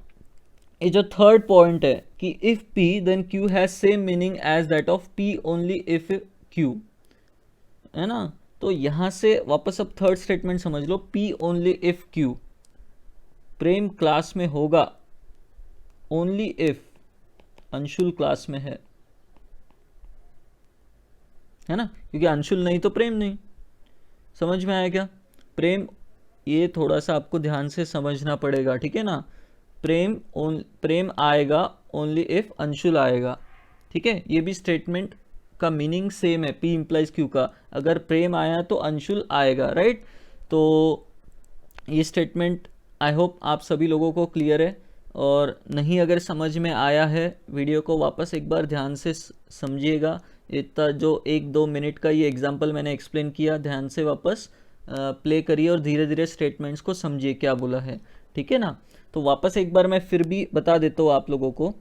ये जो थर्ड पॉइंट है कि if P then Q has same meaning as that of P only if Q, है ना। तो यहां से वापस अब थर्ड स्टेटमेंट समझ लो, P only if Q, Prem class में होगा ओनली इफ अंशुल क्लास में है ना, क्योंकि अंशुल नहीं तो प्रेम नहीं। समझ में आया क्या, प्रेम ये थोड़ा सा आपको ध्यान से समझना पड़ेगा, ठीक है ना। प्रेम आएगा ओनली इफ अंशुल आएगा, ठीक है। ये भी स्टेटमेंट का मीनिंग सेम है, P इम्प्लाइज Q का। अगर प्रेम आया तो अंशुल आएगा, राइट। तो ये स्टेटमेंट आई होप आप सभी लोगों को क्लियर है, और नहीं अगर समझ में आया है वीडियो को वापस एक बार ध्यान से समझिएगा। इतना जो 1-2 मिनट का ये एग्जाम्पल मैंने एक्सप्लेन किया, ध्यान से वापस प्ले करिए और धीरे धीरे स्टेटमेंट्स को समझिए क्या बोला है, ठीक है ना। तो वापस एक बार मैं फिर भी बता देता हूँ आप लोगों को,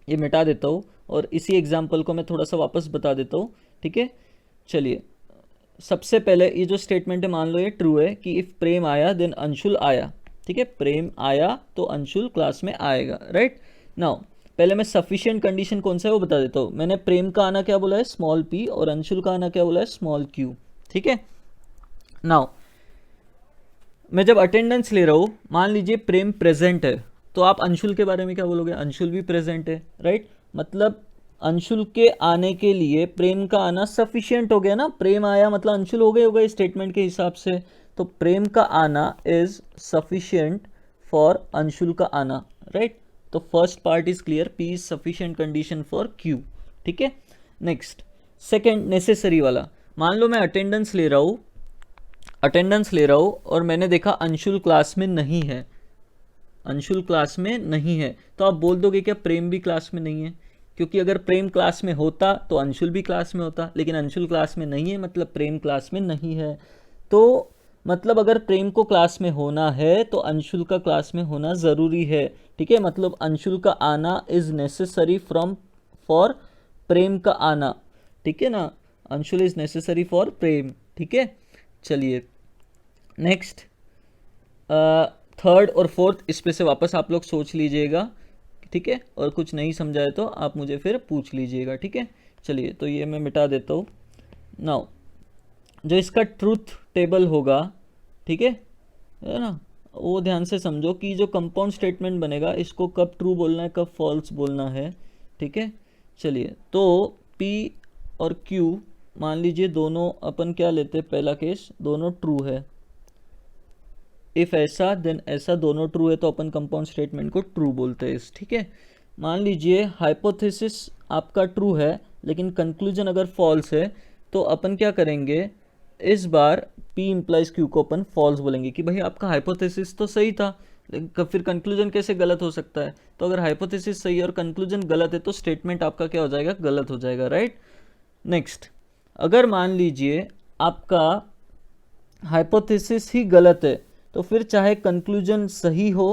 ये मिटा देता हूँ और इसी एग्जाम्पल को मैं थोड़ा सा वापस बता देता हूँ, ठीक है। चलिए, सबसे पहले ये जो स्टेटमेंट है मान लो ये ट्रू है कि इफ प्रेम आया देन अंशुल आया, ठीक है। प्रेम आया तो अंशुल क्लास में आएगा, राइट। नाउ पहले मैं सफिशिएंट कंडीशन कौन सा है वो बता देता हूँ। मैंने प्रेम का आना क्या बोला है, स्मॉल p, और अंशुल का आना क्या बोला है, स्मॉल q, ठीक है। नाउ मैं जब अटेंडेंस ले रहा हूँ, मान लीजिए प्रेम प्रेजेंट है, तो आप अंशुल के बारे में क्या बोलोगे, अंशुल भी प्रेजेंट है, राइट। मतलब अंशुल के आने के लिए प्रेम का आना सफिशिएंट हो गया ना। प्रेम आया मतलब अंशुल हो गए होगा इस स्टेटमेंट के हिसाब से, तो प्रेम का आना इज सफिशिएंट फॉर अंशुल का आना, राइट। तो first part is clear, P is sufficient condition for Q, ठीक है। नेक्स्ट सेकेंड नेसेसरी वाला, मान लो मैं अटेंडेंस ले रहा हूँ और मैंने देखा अंशुल क्लास में नहीं है, अंशुल क्लास में नहीं है, तो आप बोल दोगे क्या प्रेम भी क्लास में नहीं है? क्योंकि अगर प्रेम क्लास में होता तो अंशुल भी क्लास में होता, लेकिन अंशुल क्लास में नहीं है मतलब प्रेम क्लास में नहीं है। तो मतलब अगर प्रेम को क्लास में होना है तो अंशुल का क्लास में होना ज़रूरी है, ठीक है। मतलब अंशुल का आना इज़ नेसेसरी फॉर प्रेम का आना, ठीक है ना। अंशुल इज़ नेसेसरी फॉर प्रेम, ठीक है। चलिए नेक्स्ट थर्ड और फोर्थ, इस पे से वापस आप लोग सोच लीजिएगा, ठीक है। और कुछ नहीं समझाए तो आप मुझे फिर पूछ लीजिएगा, ठीक है। चलिए तो ये मैं मिटा देता हूँ। नाउ जो इसका ट्रूथ टेबल होगा, ठीक है ना, वो ध्यान से समझो कि जो कंपाउंड स्टेटमेंट बनेगा इसको कब ट्रू बोलना है कब फॉल्स बोलना है, ठीक है। चलिए तो P और Q मान लीजिए दोनों अपन क्या लेते हैं, पहला केस दोनों ट्रू है। इफ ऐसा देन ऐसा दोनों ट्रू है तो अपन कंपाउंड स्टेटमेंट को ट्रू बोलते हैं, ठीक है। मान लीजिए हाइपोथेसिस आपका ट्रू है लेकिन कंक्लूजन अगर फॉल्स है तो अपन क्या करेंगे, इस बार P इम्प्लाइज Q को अपन फॉल्स बोलेंगे कि भाई आपका हाइपोथेसिस तो सही था, फिर कंक्लूजन कैसे गलत हो सकता है। तो अगर हाइपोथेसिस सही है और कंक्लूजन गलत है तो स्टेटमेंट आपका क्या हो जाएगा, गलत हो जाएगा, राइट। नेक्स्ट अगर मान लीजिए आपका हाइपोथेसिस ही गलत है तो फिर चाहे कंक्लूजन सही हो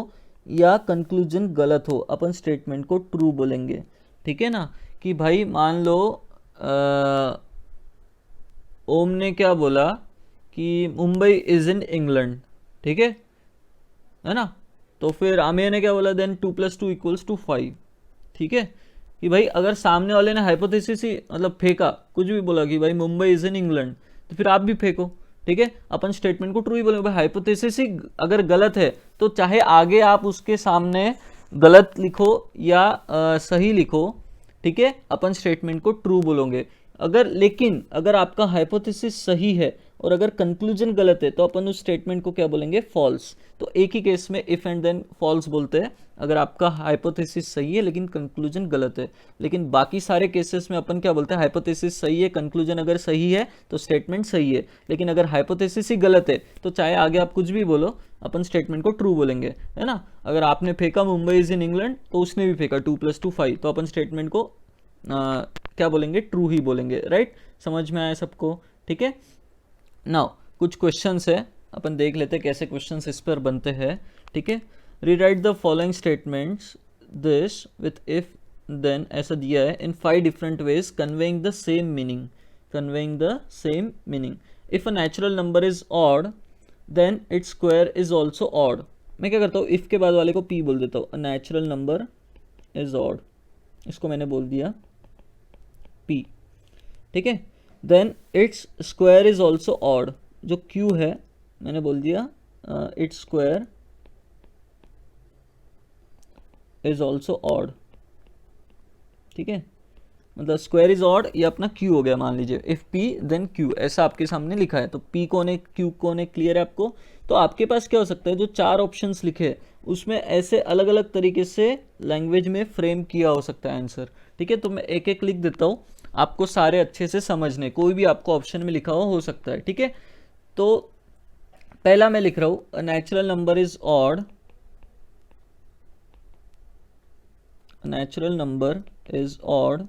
या कंक्लूजन गलत हो अपन स्टेटमेंट को ट्रू बोलेंगे, ठीक है ना। कि भाई मान लो ओम ने क्या बोला कि मुंबई इज इन इंग्लैंड, ठीक है ना। तो फिर आमिर ने क्या बोला, देन 2 + 2 = 5, ठीक है। कि भाई अगर सामने वाले ने हाइपोथेसिस ही मतलब फेंका, कुछ भी बोला कि भाई मुंबई इज इन इंग्लैंड, तो फिर आप भी फेंको, ठीक है। अपन स्टेटमेंट को ट्रू ही बोलेंगे। भाई हाइपोथेसिस ही अगर गलत है तो चाहे आगे आप उसके सामने गलत लिखो या सही लिखो, ठीक है, अपन स्टेटमेंट को ट्रू बोलोगे। लेकिन अगर आपका हाइपोथेसिस सही है और अगर कंक्लूजन गलत है तो अपन उस स्टेटमेंट को क्या बोलेंगे, फॉल्स। तो एक ही केस में इफ एंड देन फॉल्स बोलते हैं, अगर आपका हाइपोथेसिस सही है लेकिन कंक्लूजन गलत है। लेकिन बाकी सारे केसेस में अपन क्या बोलते हैं, हाइपोथेसिस सही है, कंक्लूजन अगर सही है तो स्टेटमेंट सही है, लेकिन अगर हाइपोथेसिस ही गलत है तो चाहे आगे आप कुछ भी बोलो अपन स्टेटमेंट को ट्रू बोलेंगे, है ना। अगर आपने फेंका मुंबई इज इन इंग्लैंड तो उसने भी फेंका 2 + 2 5, तो अपन स्टेटमेंट को क्या बोलेंगे, ट्रू ही बोलेंगे, राइट। समझ में आया सबको, ठीक है। नाउ कुछ क्वेश्चंस है, अपन देख लेते हैं कैसे क्वेश्चंस इस पर बनते हैं, ठीक है। Rewrite the following statements this with if then ऐसा दिया है in 5 different ways conveying the same meaning, conveying the same meaning. If a natural number is odd then its square is also odd. मैं क्या करता हूँ, इफ के बाद वाले को P बोल देता हूँ, a natural number is odd, इसको मैंने बोल दिया P, ठीक है। Then its square is also odd, जो Q है मैंने बोल दिया its square is also odd, ठीक है। मतलब स्क्वायर इज ऑड ये अपना क्यू हो गया मान लीजिए, इफ पी देन क्यू, ऐसा आपके सामने लिखा है, तो पी कौन है क्यू कौन है, क्लियर है आपको। तो आपके पास क्या हो सकता है, जो 4 ऑप्शंस लिखे हैं उसमें ऐसे अलग अलग तरीके से लैंग्वेज में फ्रेम किया हो सकता है आंसर, ठीक है। तो मैं एक एक लिख देता हूँ आपको सारे अच्छे से समझने, कोई भी आपको ऑप्शन में लिखा हो सकता है, ठीक है। तो पहला मैं लिख रहा हूँ, a natural number is odd, natural number is odd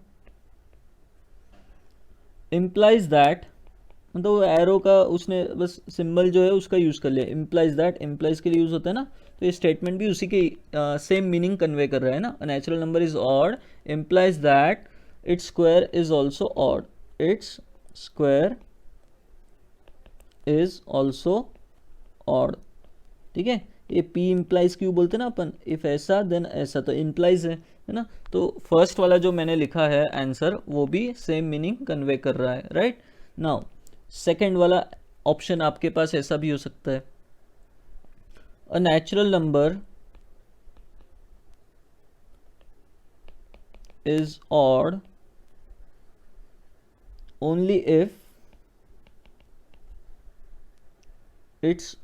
implies that, मतलब वो एरो का उसने बस सिंबल जो है उसका यूज़ कर लिया, इम्प्लाइज दैट, इम्प्लाइज के लिए यूज़ होता है ना, तो ये स्टेटमेंट भी उसी के सेम मीनिंग कन्वे कर रहा है ना। Natural number is odd implies that its square is also odd, it's square is also odd, ठीक है। ये पी इम्प्लाइज क्यू बोलते हैं ना अपन, इफ ऐसा देन ऐसा, तो इम्प्लाइज है ना। तो फर्स्ट वाला जो मैंने लिखा है आंसर वो भी सेम मीनिंग कन्वे कर रहा है, राइट। नाउ सेकेंड वाला ऑप्शन आपके पास ऐसा भी हो सकता है, अ natural number is odd only if it's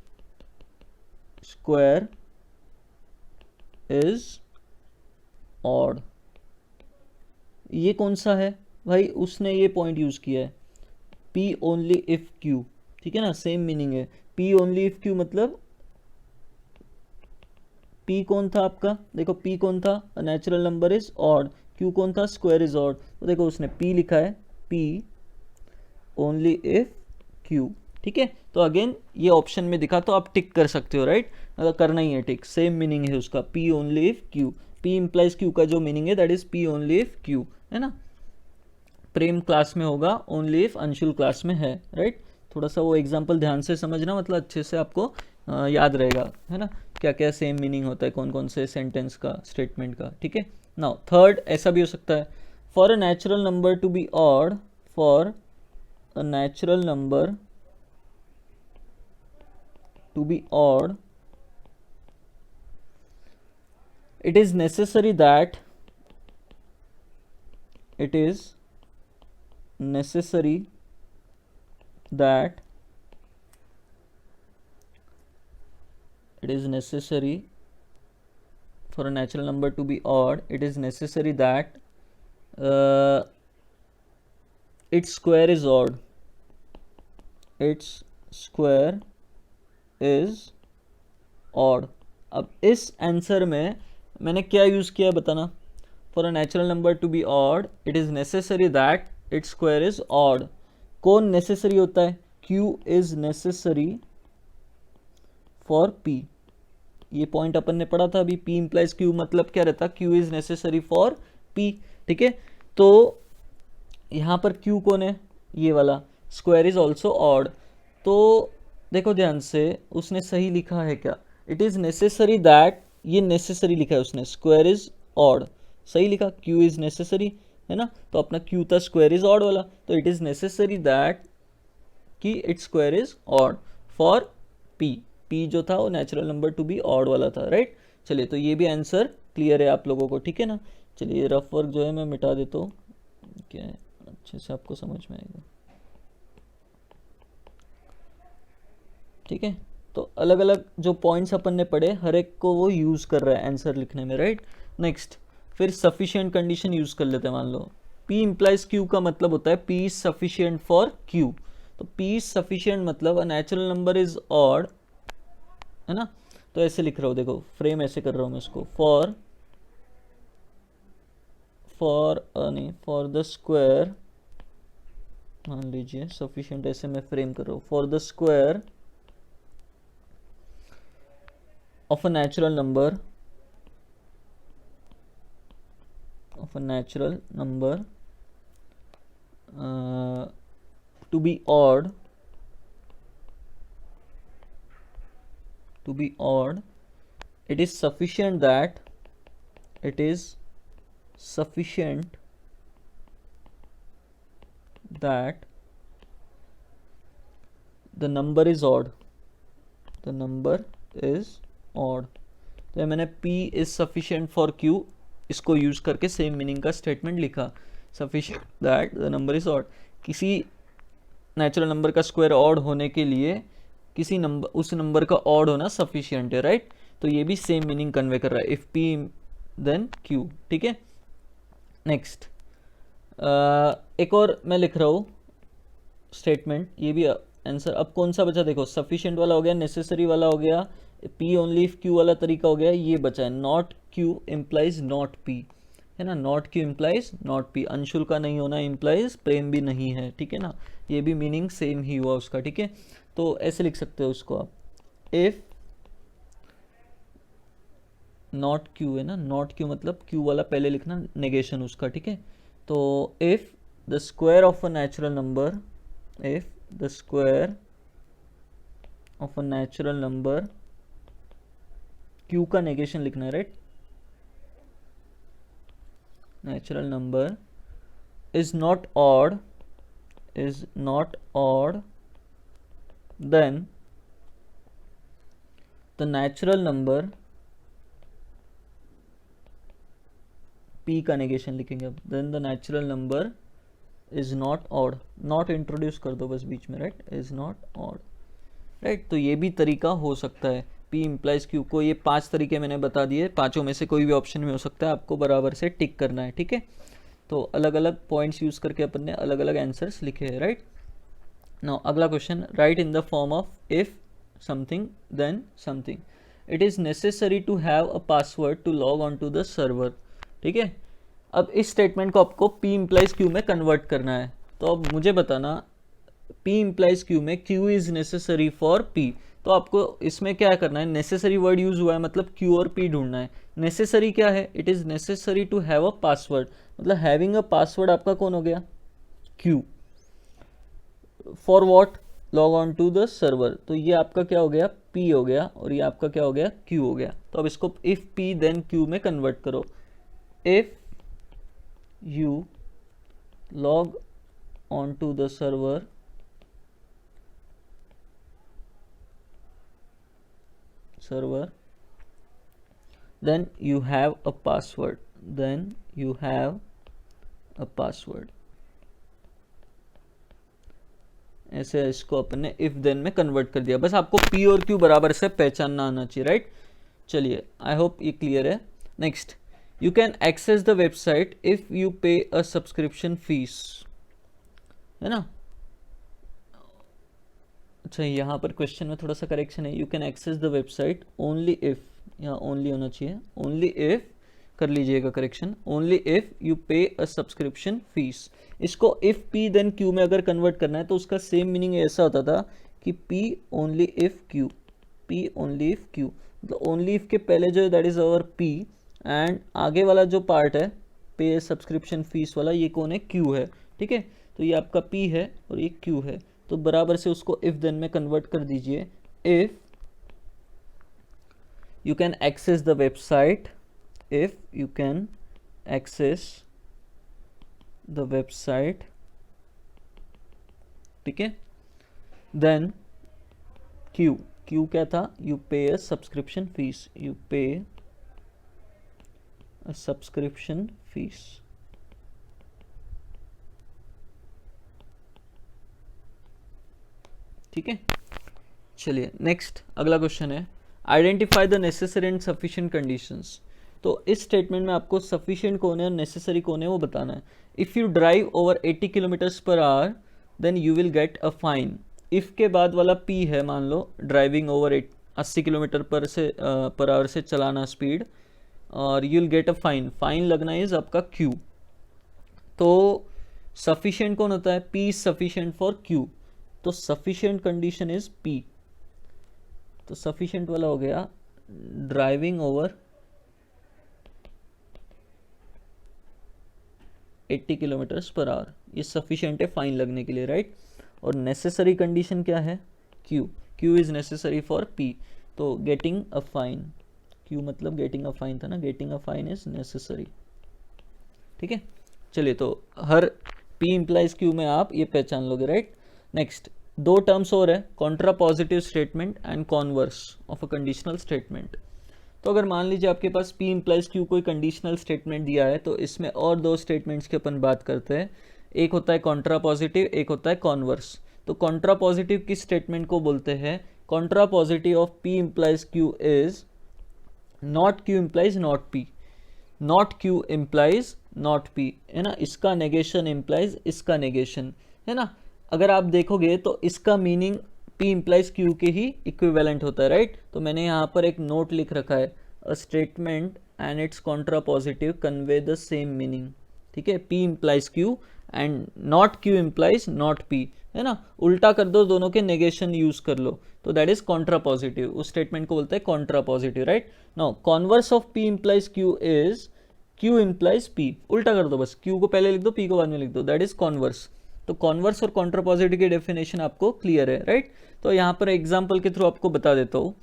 square is odd. ये कौन सा है भाई, उसने ये पॉइंट यूज किया है, P ओनली इफ Q, ठीक है ना, सेम मीनिंग है। P ओनली इफ Q मतलब P कौन था आपका, देखो P कौन था, natural number is odd, Q कौन था, स्क्वायर इज ऑड, तो देखो उसने P लिखा है, P ओनली इफ Q, ठीक है। तो अगेन ये ऑप्शन में दिखा तो आप टिक कर सकते हो, राइट, मतलब करना ही है टिक, सेम मीनिंग है उसका, P only if Q, P implies Q का जो मीनिंग है that is P only if Q, है ना। प्रेम क्लास में होगा, ओनली इफ अंशुल क्लास में है, राइट। थोड़ा सा वो एग्जाम्पल ध्यान से समझना, मतलब अच्छे से आपको याद रहेगा, है ना, क्या क्या सेम मीनिंग होता है कौन कौन से सेंटेंस का, स्टेटमेंट का, ठीक है। नाउ थर्ड ऐसा भी हो सकता है, for a natural number to be odd, for a natural number to be odd it is necessary that it is necessary that it is necessary for a natural number to be odd, it is necessary that its square is odd, its square is odd. अब इस आंसर में मैंने क्या यूज़ किया बताना, for a natural number to be odd it is necessary that its square is odd. कौन नेसेसरी होता है, Q is necessary for P, ये पॉइंट अपन ने पढ़ा था अभी, P इम्प्लाइज Q मतलब क्या रहता, Q is necessary for P, ठीक है। तो यहाँ पर Q कौन है, ये वाला, स्क्वायर इज ऑल्सो ऑड। तो देखो ध्यान से उसने सही लिखा है क्या, इट इज नेसेसरी दैट, ये नेसेसरी लिखा है उसने, स्क्वायर इज ऑड, सही लिखा, Q इज नेसेसरी, है ना। तो अपना Q था स्क्वायर इज ऑड वाला, तो इट इज नेसेसरी दैट कि it square is odd for P जो था वो natural number to be odd वाला था, राइट। चलिए तो ये भी आंसर क्लियर है आप लोगों को, ठीक है ना। चलिए रफ वर्क जो है मैं मिटा देता हूँ, क्या है अच्छे से आपको समझ में आएगा, ठीक है। तो अलग अलग जो पॉइंट्स अपन ने पढ़े हर एक को वो यूज़ कर रहा है आंसर लिखने में, राइट। नेक्स्ट फिर सफिशिएंट कंडीशन यूज़ कर लेते हैं, मान लो P इम्प्लाइज Q का मतलब होता है P is sufficient for Q, तो P इज सफिशिएंट मतलब अ नेचुरल नंबर इज ऑड, है ना। तो ऐसे लिख रहा हूँ, देखो फ्रेम ऐसे कर रहा हूँ मैं इसको, फॉर फॉर द स्क्वायर, मान लीजिए सफिशिएंट ऐसे मैं फ्रेम कर रहा हूँ, for the square of a natural number to be odd, it is sufficient that the number is odd, तो मैंने P is sufficient for Q इसको यूज करके सेम मीनिंग का स्टेटमेंट लिखा। Sufficient that the number is odd. किसी नेचुरल नंबर का स्क्वायर ऑड होने के लिए किसी नंबर उस नंबर का ऑड होना सफिशिएंट है, राइट। तो ये भी सेम मीनिंग कन्वे कर रहा है, इफ पी देन क्यू, ठीक है। नेक्स्ट एक और मैं लिख रहा हूँ स्टेटमेंट, ये भी आंसर। अब कौन सा बचा देखो, सफिशिएंट वाला हो गया, नेसेसरी वाला हो गया, पी ओनली इफ क्यू वाला तरीका हो गया, ये बचा है not Q implies not P, है ना। Not Q implies not P, Anshul का नहीं होना इम्प्लाइज प्रेम भी नहीं है, ठीक है ना। ये भी मीनिंग सेम ही हुआ उसका, ठीक है। तो ऐसे लिख सकते हो उसको आप, इफ नॉट क्यू है ना, नॉट क्यू मतलब क्यू वाला पहले लिखना, नेगेशन उसका, ठीक है। तो if the square of a natural number, if the square of a natural number, q का नेगेशन लिखना है, right. Natural number is not odd then the natural number, p का नेगेशन लिखेंगे अब, then the natural number is not odd, not introduce कर दो बस बीच में, right, is not odd, right. तो ये भी तरीका हो सकता है, P इम्प्लाइज Q को। ये 5 तरीके मैंने बता दिए, पांचों में से कोई भी ऑप्शन में हो सकता है, आपको बराबर से टिक करना है, ठीक है। तो अलग अलग पॉइंट्स यूज करके अपन ने अलग अलग आंसर्स लिखे हैं, राइट। नाउ अगला question, write in the form of if something then something, it is necessary to have a password to log on to the server, ठीक है। अब इस स्टेटमेंट को आपको P इम्प्लाइज Q में कन्वर्ट करना है। तो अब मुझे बताना, P इम्प्लाइज Q में Q is necessary for P, तो आपको इसमें क्या करना है, नेसेसरी वर्ड यूज हुआ है मतलब Q और P ढूंढना है। नेसेसरी क्या है, it is necessary to have a password, मतलब हैविंग अ पासवर्ड आपका कौन हो गया, Q। For what, log on to the server, तो ये आपका क्या हो गया, P हो गया, और ये आपका क्या हो गया, Q हो गया। तो अब इसको इफ P देन Q में कन्वर्ट करो, if you log on to the server then you have a password, ऐसे इसको अपन ने इफ देन में कन्वर्ट कर दिया। बस आपको P और Q बराबर से पहचानना आना चाहिए, राइट। चलिए, आई होप ये क्लियर है। Next, you can access the website if you pay a subscription fees, है ना। अच्छा, यहाँ पर क्वेश्चन में थोड़ा सा करेक्शन है, you can access the website only if, यहाँ only होना चाहिए, only if कर लीजिएगा correction, only if you pay a subscription fees। इसको if P then Q में अगर कन्वर्ट करना है तो उसका सेम मीनिंग ऐसा होता था कि P only if Q, मतलब only if के पहले जो है that is our P, and आगे वाला जो पार्ट है पे सब्सक्रिप्शन फीस वाला, ये कौन है, Q है, ठीक है। तो ये आपका P है और ये Q है, तो बराबर से उसको इफ देन में कन्वर्ट कर दीजिए। If you can access the website, if you can access the website, ठीक है, देन Q क्या था, you pay a subscription fee, you pay a subscription fees, ठीक है। चलिए नेक्स्ट अगला क्वेश्चन है, identify the necessary and sufficient conditions. तो इस स्टेटमेंट में आपको सफिशिएंट कौन है और नेसेसरी कौन है वो बताना है। If you drive over 80 kilometres per hour then you will get a fine. If के बाद वाला P है, मान लो driving over 80 kilometre per hour से चलाना स्पीड, और you will get a fine, fine लगना इज आपका Q। तो सफिशिएंट कौन होता है, P is sufficient for Q, तो सफिशिएंट कंडीशन इज P। तो सफिशिएंट वाला हो गया driving over 80 kilometres per our, ये सफिशिएंट है फाइन लगने के लिए, राइट। और नेसेसरी कंडीशन क्या है, Q is necessary for P, तो गेटिंग अ फाइन, Q मतलब गेटिंग अ फाइन था ना, getting a fine is necessary, ठीक है। चलिए, तो हर P इम्प्लाइज Q में आप ये पहचान लोगे, राइट। नेक्स्ट, 2 टर्म्स और है, Contra positive statement and converse of a conditional statement. तो अगर मान लीजिए आपके पास P इम्प्लाइज Q कोई कंडीशनल स्टेटमेंट दिया है, तो इसमें और दो स्टेटमेंट्स की अपन बात करते हैं। एक होता है कॉन्ट्रा पॉजिटिव, एक होता है कॉन्वर्स। तो कॉन्ट्रा पॉजिटिव किस स्टेटमेंट को बोलते हैं? Contra positive of P implies Q is not Q implies not P, not Q implies not P, है ना। इसका नेगेशन इम्प्लाइज इसका नेगेशन, है ना। अगर आप देखोगे तो इसका मीनिंग P इम्प्लाइज Q के ही इक्विवेलेंट होता है, राइट। तो मैंने यहाँ पर एक नोट लिख रखा है, a statement and its contrapositive convey the same meaning, ठीक है। P implies Q and not Q implies not P, है ना। उल्टा कर दो, दोनों के नेगेशन यूज कर लो, तो दैट इज कॉन्ट्रा पॉजिटिव। उस स्टेटमेंट को बोलते हैं Contra positive, right. Now converse of P implies Q is Q implies P, उल्टा कर दो बस, Q को पहले लिख दो, P को बाद में लिख दो, दैट इज कॉन्वर्स। तो कॉन्वर्स और कॉन्ट्रा पॉजिटिव की डेफिनेशन आपको क्लियर है, राइट। तो यहाँ पर एग्जाम्पल के थ्रू आपको बता देता हूँ,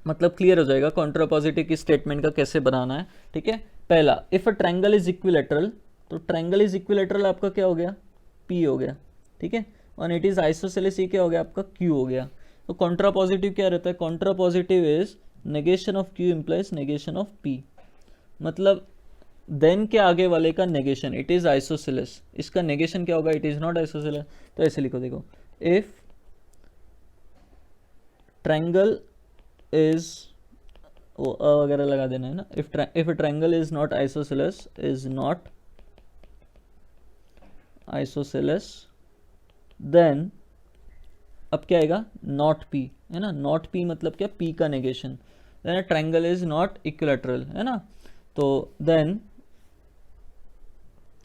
मतलब क्लियर हो जाएगा कॉन्ट्रा पॉजिटिव की स्टेटमेंट का कैसे बनाना है, ठीक है। पहला, if a triangle is equilateral, तो ट्रायंगल इज इक्विलेटरल आपका क्या हो गया? P हो गया, ठीक है। और इट इज आइसोसेलेस, ये क्या हो गया आपका? Q हो गया। तो कॉन्ट्रा पॉजिटिव क्या रहता है? Contra positive is negation of Q implies negation of P, मतलब देन के आगे वाले का नेगेशन, इट इज आइसोसेलेस, इसका नेगेशन क्या होगा? It is not isosceles. तो ऐसे लिखो, देखो, इफ ट्रायंगल इज, वो वगैरह लगा देना है ना, if triangle is not isosceles, is not isosceles, then अब क्या आएगा? नॉट P, है ना। नॉट P मतलब क्या? P का negation, then triangle is not equilateral, है ना। तो then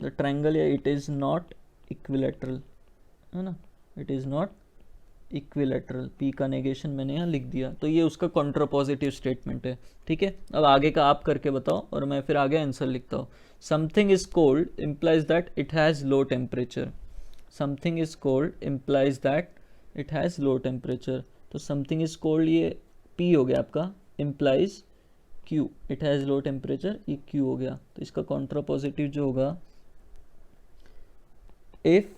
the triangle, it is not equilateral, है ना, it is not equilateral, P का नेगेशन मैंने यहाँ लिख दिया। तो ये उसका कॉन्ट्रा पॉजिटिव स्टेटमेंट है, ठीक है। अब आगे का आप करके बताओ और मैं फिर आगे आंसर लिखता हूँ। Something is cold implies that it has low temperature, something is cold implies that it has low temperature. तो समथिंग इज कोल्ड, ये P हो गया आपका, implies Q, it has low temperature, ये Q हो गया। तो इसका कॉन्ट्रा पॉजिटिव जो होगा, इफ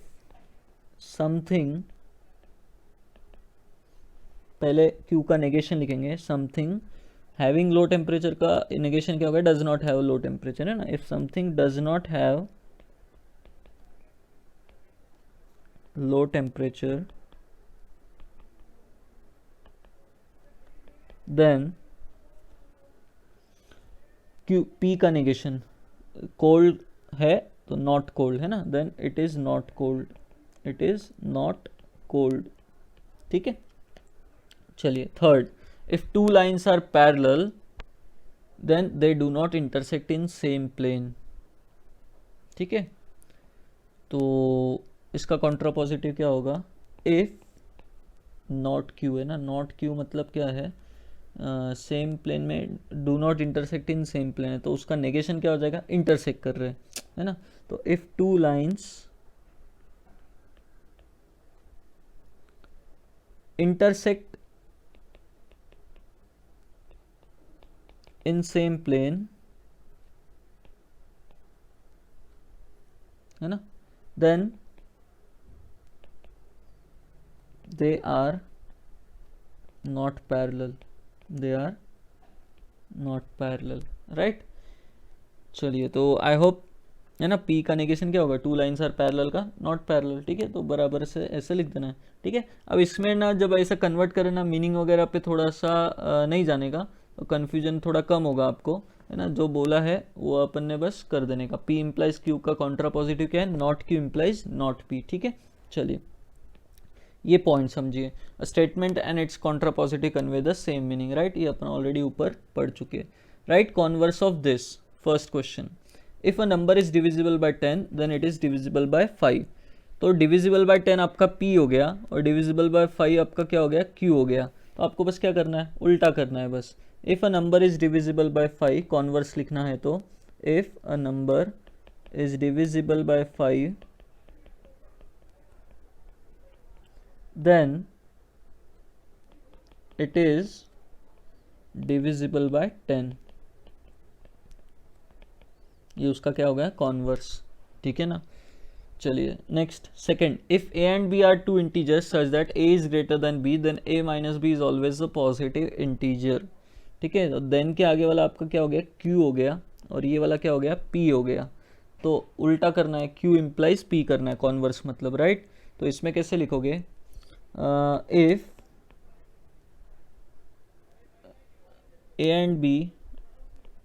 समथिंग, पहले Q का नेगेशन लिखेंगे, समथिंग हैविंग लो टेम्परेचर का नेगेशन क्या होगा? Does not have low temperature, है ना। If something does not have low temperature, then P का नेगेशन, कोल्ड है तो नॉट कोल्ड, है ना, then it is not cold, it is not cold, ठीक है। चलिए third, if two lines are parallel then they do not intersect in same plane, ठीक है। तो इसका कॉन्ट्रा पॉजिटिव क्या होगा? इफ नॉट Q, है ना, नॉट Q मतलब क्या है? सेम प्लेन में do not intersect in same plane है, तो उसका नेगेशन क्या हो जाएगा? इंटरसेक्ट कर रहे हैं, है ना। तो if two lines intersect in same plane, है ना, then they are not parallel, they are not parallel, right. चलिए, तो आई होप, है ना, P का नेगेशन क्या होगा? टू लाइन्स आर पैरेलल का नॉट पैरेलल, ठीक है। तो बराबर से ऐसे लिख देना है, ठीक है। अब इसमें ना जब ऐसा कन्वर्ट करें ना, मीनिंग वगैरह पे थोड़ा सा नहीं जाने का, तो कन्फ्यूजन थोड़ा कम होगा आपको, है ना। जो बोला है वो अपन ने बस कर देने का। P इम्प्लाइज Q का कॉन्ट्रा पॉजिटिव क्या है? Not Q implies not P, ठीक है। चलिए, ये पॉइंट समझिए, statement and its contrapositive convey the same meaning, right. ये अपन ऑलरेडी ऊपर पढ़ चुके हैं, right. Converse of this, first question, if a number is divisible by 10 then it is divisible by 5। तो डिविजिबल बाय 10 आपका P हो गया और डिविजिबल बाय 5 आपका क्या हो गया? Q हो गया। तो आपको बस क्या करना है? उल्टा करना है बस। If a number is divisible by 5, converse लिखना है तो if a number is divisible by 5 then it is divisible by 10, ये उसका क्या हो गया? कॉन्वर्स, ठीक है ना। चलिए next, second, if a and b are two integers such that a is greater than b then a minus b is always a positive integer, ठीक है। देन के आगे वाला आपका क्या हो गया, क्यू हो गया, और ये वाला क्या हो गया, पी हो गया। तो उल्टा करना है, क्यू इम्प्लाइज पी करना है, कॉन्वर्स मतलब, राइट। तो इसमें कैसे लिखोगे, if A and B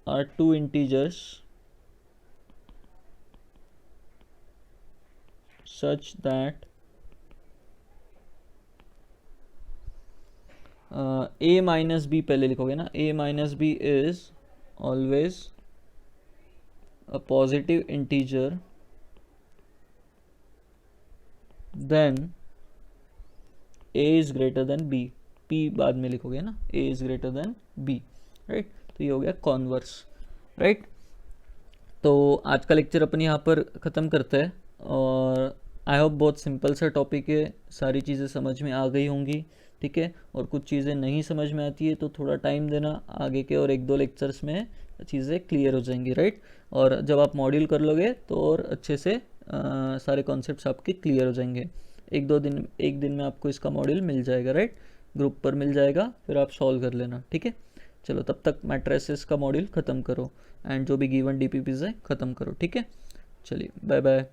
are two integers such that a minus B पहले लिखोगे ना, a minus B is always a positive integer then a is greater than b, p बाद में लिखोगे ना, a is greater than b, right. तो ये हो गया कॉन्वर्स, राइट। तो आज का लेक्चर अपन यहाँ पर ख़त्म करते हैं, और आई होप बहुत सिंपल सा टॉपिक है, सारी चीज़ें समझ में आ गई होंगी, ठीक है। और कुछ चीज़ें नहीं समझ में आती है तो थोड़ा टाइम देना, आगे के और 1-2 लेक्चर्स में चीज़ें क्लियर हो जाएंगी, राइट। और जब आप मॉड्यूल कर लोगे तो और अच्छे से सारे कॉन्सेप्ट्स आपके क्लियर हो जाएंगे। एक दिन में आपको इसका मॉड्यूल मिल जाएगा, राइट, ग्रुप पर मिल जाएगा, फिर आप सॉल्व कर लेना, ठीक है। चलो तब तक मैट्रिसेस का मॉड्यूल ख़त्म करो, एंड जो भी गिवन डीपीपीज है ख़त्म करो, ठीक है। चलिए बाय बाय।